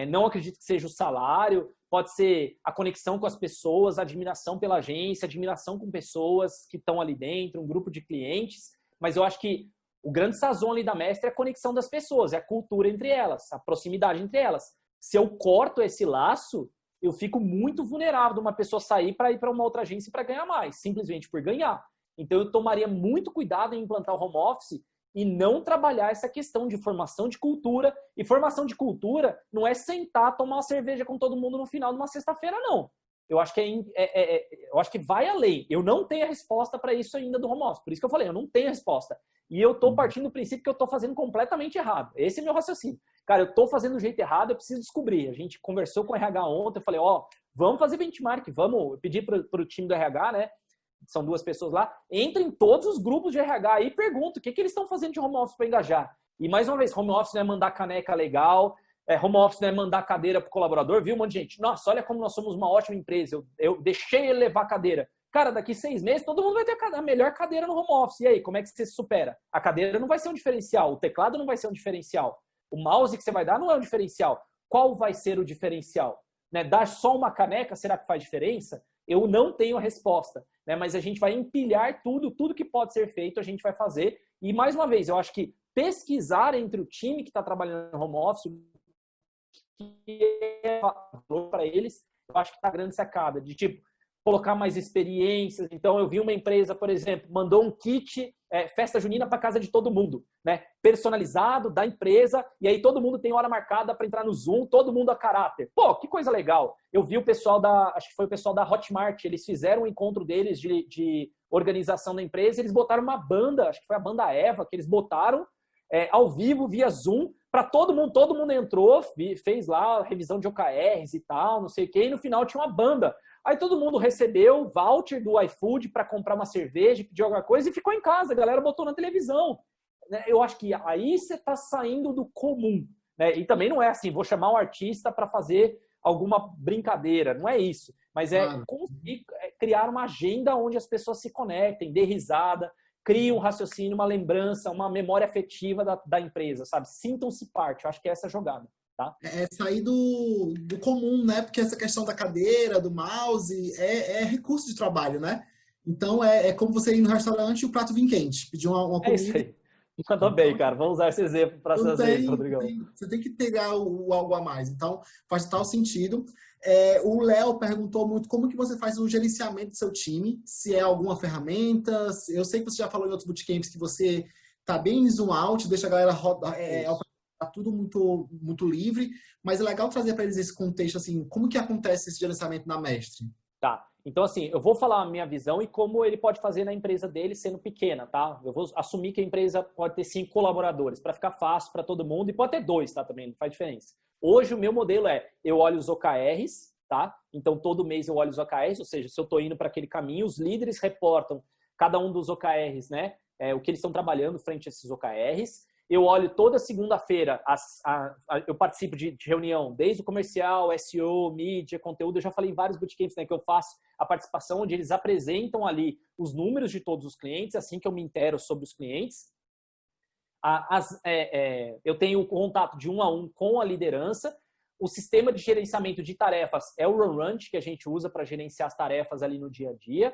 não acredito que seja o salário, pode ser a conexão com as pessoas, a admiração pela agência, a admiração com pessoas que estão ali dentro, um grupo de clientes, mas eu acho que o grande sazon ali da Mestre é a conexão das pessoas, é a cultura entre elas, a proximidade entre elas. Se eu corto esse laço, eu fico muito vulnerável de uma pessoa sair para ir para uma outra agência para ganhar mais, simplesmente por ganhar. Então, eu tomaria muito cuidado em implantar o home office e não trabalhar essa questão de formação de cultura. E formação de cultura não é sentar, tomar uma cerveja com todo mundo no final de uma sexta-feira, não. Eu acho que eu acho que vai além. Eu não tenho a resposta para isso ainda do home office. Por isso que eu falei, eu não tenho a resposta. E eu estou partindo do princípio que eu estou fazendo completamente errado. Esse é meu raciocínio. Cara, eu estou fazendo do jeito errado, eu preciso descobrir. A gente conversou com o RH ontem, eu falei, vamos fazer benchmark, vamos pedir para o time do RH, né? São 2 pessoas lá, entra em todos os grupos de RH e pergunta o que eles estão fazendo de home office para engajar. E mais uma vez, home office não é mandar caneca legal, home office não é mandar cadeira para o colaborador, viu? Um monte de gente, nossa, olha como nós somos uma ótima empresa, eu deixei ele levar a cadeira. Cara, daqui 6 meses todo mundo vai ter a melhor cadeira no home office. E aí, como é que você se supera? A cadeira não vai ser um diferencial, o teclado não vai ser um diferencial, o mouse que você vai dar não é um diferencial. Qual vai ser o diferencial? Né? Dar só uma caneca, será que faz diferença? Eu não tenho a resposta, né? Mas a gente vai empilhar tudo que pode ser feito, a gente vai fazer. E, mais uma vez, eu acho que pesquisar entre o time que está trabalhando no home office, que é valor para eles, eu acho que está a grande sacada, de tipo, colocar mais experiências. Então, eu vi uma empresa, por exemplo, mandou um kit festa junina para casa de todo mundo, né? Personalizado da empresa, e aí todo mundo tem hora marcada para entrar no Zoom, todo mundo a caráter. Pô, que coisa legal. Eu vi o pessoal acho que foi o pessoal da Hotmart, eles fizeram um encontro deles de organização da empresa, eles botaram uma banda, acho que foi a banda Eva, que eles botaram ao vivo, via Zoom, para todo mundo entrou, fez lá a revisão de OKRs e tal, não sei o quê, e no final tinha uma banda. Aí todo mundo recebeu voucher do iFood para comprar uma cerveja, pedir alguma coisa e ficou em casa. A galera botou na televisão. Eu acho que aí você está saindo do comum. Né? E também não é assim, vou chamar um artista para fazer alguma brincadeira. Não é isso. Mas conseguir criar uma agenda onde as pessoas se conectem, dê risada, criem um raciocínio, uma lembrança, uma memória afetiva da empresa, sabe? Sintam-se parte. Eu acho que é essa a jogada. Tá? Sair do comum, né? Porque essa questão da cadeira, do mouse, é recurso de trabalho, né? Então, é como você ir no restaurante e o prato vir quente. Pedir uma comida. É isso aí. Mandou bem, cara. Vamos usar esse exemplo para fazer, Rodrigão. Você tem que pegar o algo a mais. Então, faz total sentido. O Léo perguntou muito como que você faz o gerenciamento do seu time, se é alguma ferramenta. Eu sei que você já falou em outros bootcamps que você tá bem em zoom out, deixa a galera rodar, tá tudo muito livre, mas é legal trazer para eles esse contexto, assim, como que acontece esse gerenciamento na Mestre? Tá. Então, assim, eu vou falar a minha visão e como ele pode fazer na empresa dele sendo pequena, tá? Eu vou assumir que a empresa pode ter 5 colaboradores, para ficar fácil para todo mundo, e pode ter 2, tá? Também não faz diferença. Hoje, o meu modelo é, eu olho os OKRs, tá? Então, todo mês eu olho os OKRs, ou seja, se eu estou indo para aquele caminho, os líderes reportam cada um dos OKRs, né? O que eles estão trabalhando frente a esses OKRs. Eu olho toda segunda-feira, eu participo de reunião, desde o comercial, SEO, mídia, conteúdo. Eu já falei em vários bootcamps, né, que eu faço a participação, onde eles apresentam ali os números de todos os clientes, assim que eu me intero sobre os clientes. Eu tenho contato de 1 a 1 com a liderança. O sistema de gerenciamento de tarefas é o Runrunch, que a gente usa para gerenciar as tarefas ali no dia a dia.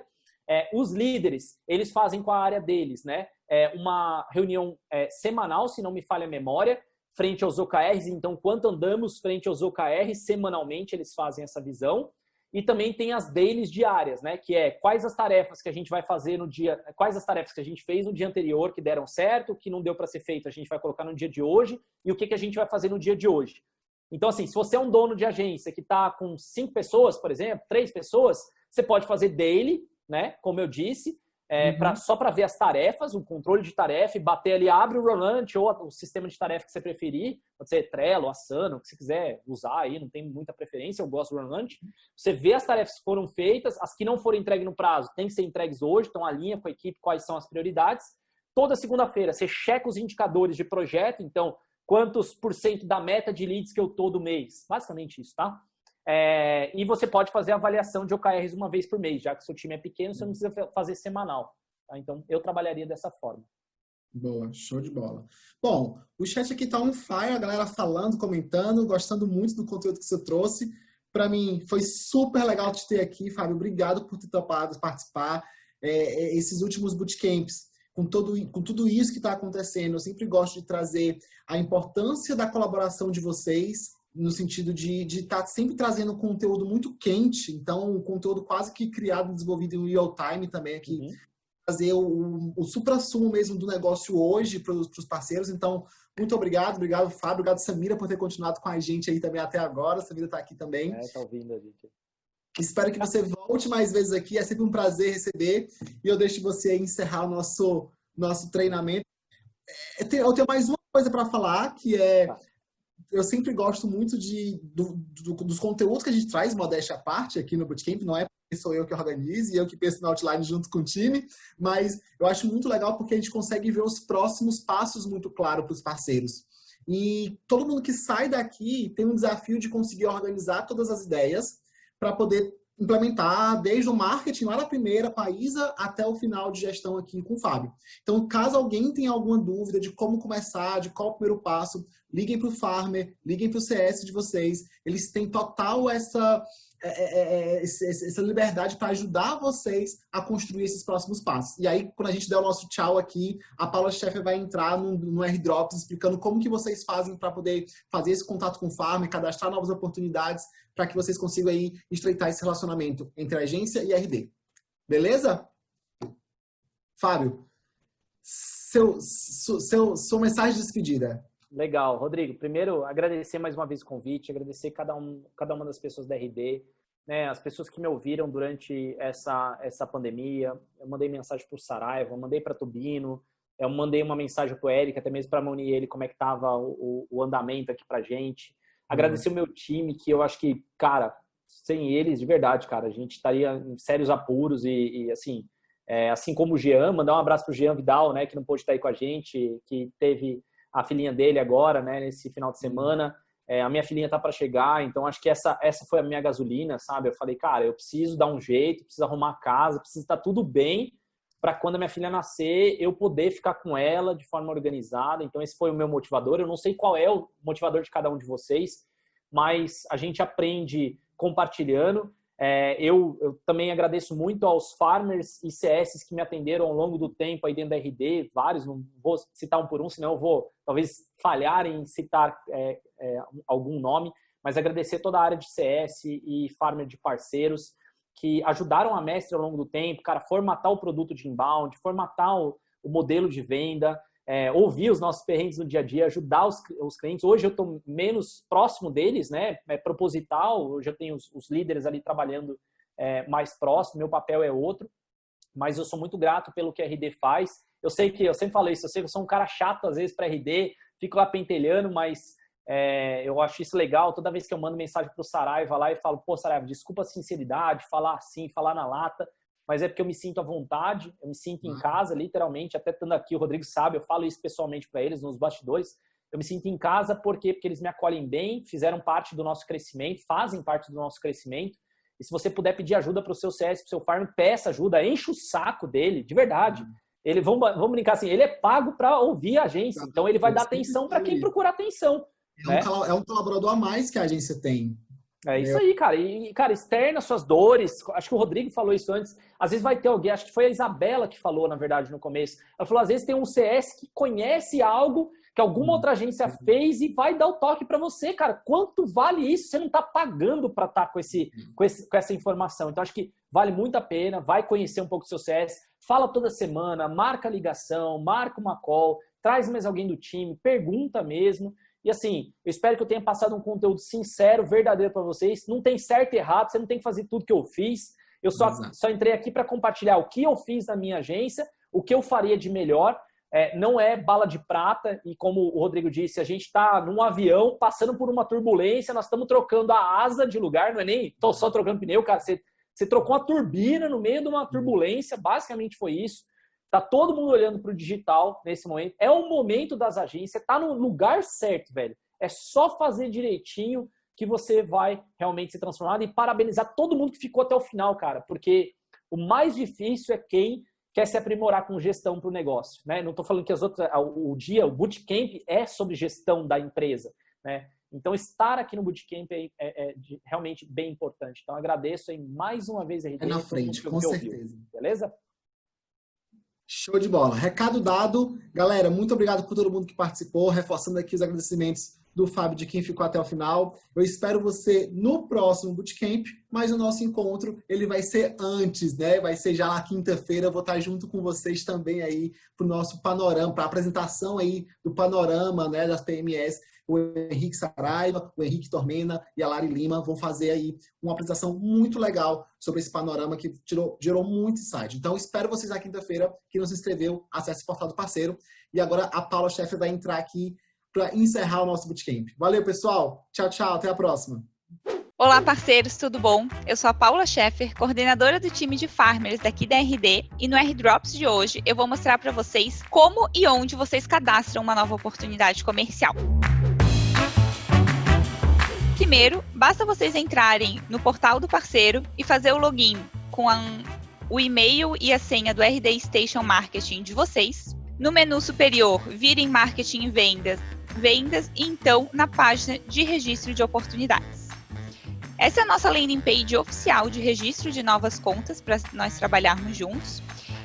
Os líderes, eles fazem com a área deles, né? Uma reunião semanal, se não me falha a memória, frente aos OKRs. Então, quanto andamos frente aos OKRs, semanalmente eles fazem essa visão. E também tem as dailies diárias, né? Que é quais as tarefas que a gente vai fazer no dia, quais as tarefas que a gente fez no dia anterior que deram certo, o que não deu para ser feito, a gente vai colocar no dia de hoje, e o que a gente vai fazer no dia de hoje. Então, assim, se você é um dono de agência que está com 5 pessoas, por exemplo, 3 pessoas, você pode fazer daily, né? Como eu disse, só para ver as tarefas, o controle de tarefa, e bater ali, abre o Runrunch ou o sistema de tarefa que você preferir, pode ser Trello, Asana, o que você quiser usar aí, não tem muita preferência, eu gosto do Runrunch. Você vê as tarefas que foram feitas, as que não foram entregues no prazo, tem que ser entregues hoje, então alinha com a equipe quais são as prioridades. Toda segunda-feira você checa os indicadores de projeto, então quantos % da meta de leads que eu tô do mês, basicamente isso, tá? E você pode fazer a avaliação de OKRs uma vez por mês, já que seu time é pequeno, você não precisa fazer semanal. Tá? Então, eu trabalharia dessa forma. Boa, show de bola. Bom, o chat aqui tá on fire, a galera falando, comentando, gostando muito do conteúdo que você trouxe. Para mim, foi super legal te ter aqui, Fábio. Obrigado por ter topado participar. Esses últimos bootcamps, com tudo isso que está acontecendo, eu sempre gosto de trazer a importância da colaboração de vocês, no sentido de estar sempre trazendo conteúdo muito quente, então um conteúdo quase que criado e desenvolvido em real time também aqui, trazer o supra-sumo mesmo do negócio hoje para os parceiros. Então, muito obrigado Fábio, obrigado Samira por ter continuado com a gente aí também até agora, a Samira está aqui também. Tá ouvindo a gente. Espero que você volte mais vezes aqui, é sempre um prazer receber, e eu deixo você aí encerrar o nosso treinamento. Eu tenho mais uma coisa para falar, que eu sempre gosto muito dos conteúdos que a gente traz, modéstia à parte, aqui no Bootcamp. Não é porque sou eu que organizo e eu que penso no outline junto com o time, mas eu acho muito legal porque a gente consegue ver os próximos passos muito claro para os parceiros. E todo mundo que sai daqui tem um desafio de conseguir organizar todas as ideias para poder implementar desde o marketing lá na primeira, com a Isa, até o final de gestão aqui com o Fábio. Então, caso alguém tenha alguma dúvida de como começar, de qual é o primeiro passo, liguem para o Farmer, liguem para o CS de vocês. Eles têm total essa liberdade para ajudar vocês a construir esses próximos passos. E aí, quando a gente der o nosso tchau aqui, a Paula Scheffer vai entrar no AirDrops explicando como que vocês fazem para poder fazer esse contato com o Farmer, cadastrar novas oportunidades, para que vocês consigam aí estreitar esse relacionamento entre a agência e a RD. Beleza? Fábio, sua mensagem de despedida. Legal. Rodrigo, primeiro, agradecer mais uma vez o convite, agradecer cada uma das pessoas da RD, né, as pessoas que me ouviram durante essa pandemia. Eu mandei mensagem para o Saraiva, eu mandei para Tubino, eu mandei uma mensagem para o Eric, até mesmo para munir ele como é que estava o andamento aqui para gente. Agradecer o meu time, que eu acho que, cara, sem eles, de verdade, cara, a gente estaria em sérios apuros e assim, assim como o Jean, mandar um abraço pro Jean Vidal, né, que não pôde estar aí com a gente, que teve a filhinha dele agora, né, nesse final de semana. A minha filhinha tá para chegar, então acho que essa foi a minha gasolina, sabe? Eu falei, cara, eu preciso dar um jeito, preciso arrumar a casa, preciso estar tudo bem para quando a minha filha nascer, eu poder ficar com ela de forma organizada. Então esse foi o meu motivador. Eu não sei qual é o motivador de cada um de vocês, mas a gente aprende compartilhando. Eu também agradeço muito aos farmers e CSs que me atenderam ao longo do tempo aí dentro da RD, vários, não vou citar um por um, senão eu vou talvez falhar em citar algum nome, mas agradecer toda a área de CS e farmer de parceiros que ajudaram a Mestre ao longo do tempo, cara, formatar o produto de inbound, formatar o modelo de venda, ouvir os nossos perrengues no dia a dia, ajudar os clientes. Hoje eu estou menos próximo deles, né? É proposital, hoje eu tenho os líderes ali trabalhando mais próximo, meu papel é outro, mas eu sou muito grato pelo que a RD faz. Eu sempre falo isso, eu sei que eu sou um cara chato às vezes para RD, fico lá pentelhando, mas eu acho isso legal. Toda vez que eu mando mensagem pro Saraiva lá e falo, pô, Saraiva, desculpa a sinceridade, falar assim, falar na lata, mas é porque eu me sinto à vontade, eu me sinto em casa, literalmente, até estando aqui, o Rodrigo sabe, eu falo isso pessoalmente para eles, nos bastidores, eu me sinto em casa porque eles me acolhem bem, fizeram parte do nosso crescimento, fazem parte do nosso crescimento, e se você puder pedir ajuda para o seu CS, para o seu farm, peça ajuda, enche o saco dele, de verdade. Ele, vamos brincar assim, ele é pago para ouvir a agência, então ele vai dar atenção para quem procura atenção. É um colaborador a mais que a agência tem. É isso aí, cara. E, cara, externa suas dores. Acho que o Rodrigo falou isso antes. Às vezes vai ter alguém, acho que foi a Isabela que falou, na verdade, no começo. Ela falou, às vezes tem um CS que conhece algo que alguma outra agência fez e vai dar o toque para você, cara. Quanto vale isso? Você não tá pagando para estar com essa informação. Então, acho que vale muito a pena. Vai conhecer um pouco do seu CS. Fala toda semana, marca a ligação, marca uma call, traz mais alguém do time, pergunta mesmo. E assim, eu espero que eu tenha passado um conteúdo sincero, verdadeiro para vocês. Não tem certo e errado, você não tem que fazer tudo que eu fiz. Eu só entrei aqui para compartilhar o que eu fiz na minha agência, o que eu faria de melhor. Não é bala de prata, e como o Rodrigo disse, a gente está num avião, passando por uma turbulência, nós estamos trocando a asa de lugar, não é nem só trocando pneu, cara. Você trocou a turbina no meio de uma turbulência, basicamente foi isso. Tá todo mundo olhando para o digital nesse momento. É o momento das agências, tá no lugar certo, velho. É só fazer direitinho que você vai realmente se transformar, e parabenizar todo mundo que ficou até o final, cara, porque o mais difícil é quem quer se aprimorar com gestão para o negócio, né? Não estou falando que o bootcamp é sobre gestão da empresa, né? Então, estar aqui no bootcamp é realmente bem importante. Então, agradeço aí mais uma vez a RD. É na frente, com certeza. Beleza? Show de bola. Recado dado. Galera, muito obrigado por todo mundo que participou, reforçando aqui os agradecimentos do Fábio, de quem ficou até o final. Eu espero você no próximo Bootcamp, mas o nosso encontro, ele vai ser antes, né? Vai ser já na quinta-feira, eu vou estar junto com vocês também aí para o nosso panorama, para a apresentação aí do panorama, né, das PMS. O Henrique Saraiva, o Henrique Tormena e a Lari Lima vão fazer aí uma apresentação muito legal sobre esse panorama que gerou muito insight. Então, espero vocês na quinta-feira. Quem não se inscreveu, acesse o portal do parceiro. E agora a Paula Schaeffer vai entrar aqui para encerrar o nosso Bootcamp. Valeu, pessoal. Tchau, tchau. Até a próxima. Olá, parceiros, tudo bom? Eu sou a Paula Schaeffer, coordenadora do time de Farmers daqui da RD, e no R-Drops de hoje eu vou mostrar para vocês como e onde vocês cadastram uma nova oportunidade comercial. Primeiro, basta vocês entrarem no portal do parceiro e fazer o login com o e-mail e a senha do RD Station Marketing de vocês. No menu superior, virem Marketing e Vendas e então na página de registro de oportunidades. Essa é a nossa landing page oficial de registro de novas contas para nós trabalharmos juntos.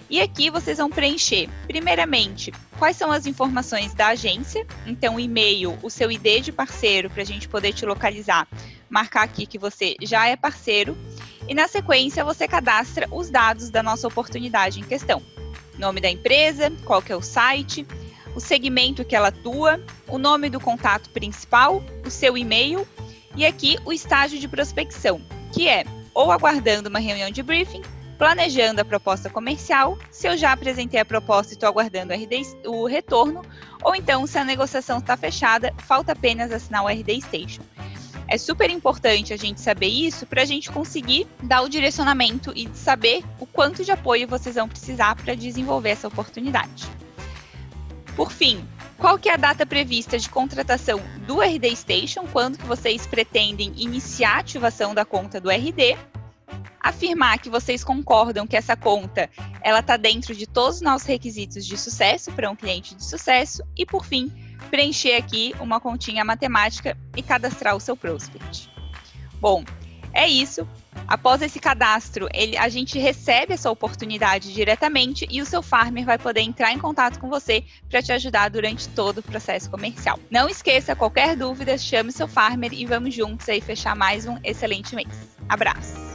E aqui vocês vão preencher, primeiramente, quais são as informações da agência, então o e-mail, o seu ID de parceiro, para a gente poder te localizar, marcar aqui que você já é parceiro, e na sequência você cadastra os dados da nossa oportunidade em questão. Nome da empresa, qual que é o site, o segmento que ela atua, o nome do contato principal, o seu e-mail, e aqui o estágio de prospecção, que é ou aguardando uma reunião de briefing, planejando a proposta comercial, se eu já apresentei a proposta e estou aguardando o retorno, ou então se a negociação está fechada, falta apenas assinar o RD Station. É super importante a gente saber isso para a gente conseguir dar o direcionamento e saber o quanto de apoio vocês vão precisar para desenvolver essa oportunidade. Por fim, qual que é a data prevista de contratação do RD Station, quando que vocês pretendem iniciar a ativação da conta do RD? Afirmar que vocês concordam que essa conta ela está dentro de todos os nossos requisitos de sucesso para um cliente de sucesso e, por fim, preencher aqui uma continha matemática e cadastrar o seu prospect. Bom, é isso. Após esse cadastro, a gente recebe essa oportunidade diretamente e o seu farmer vai poder entrar em contato com você para te ajudar durante todo o processo comercial. Não esqueça, qualquer dúvida, chame seu farmer e vamos juntos aí fechar mais um excelente mês. Abraço!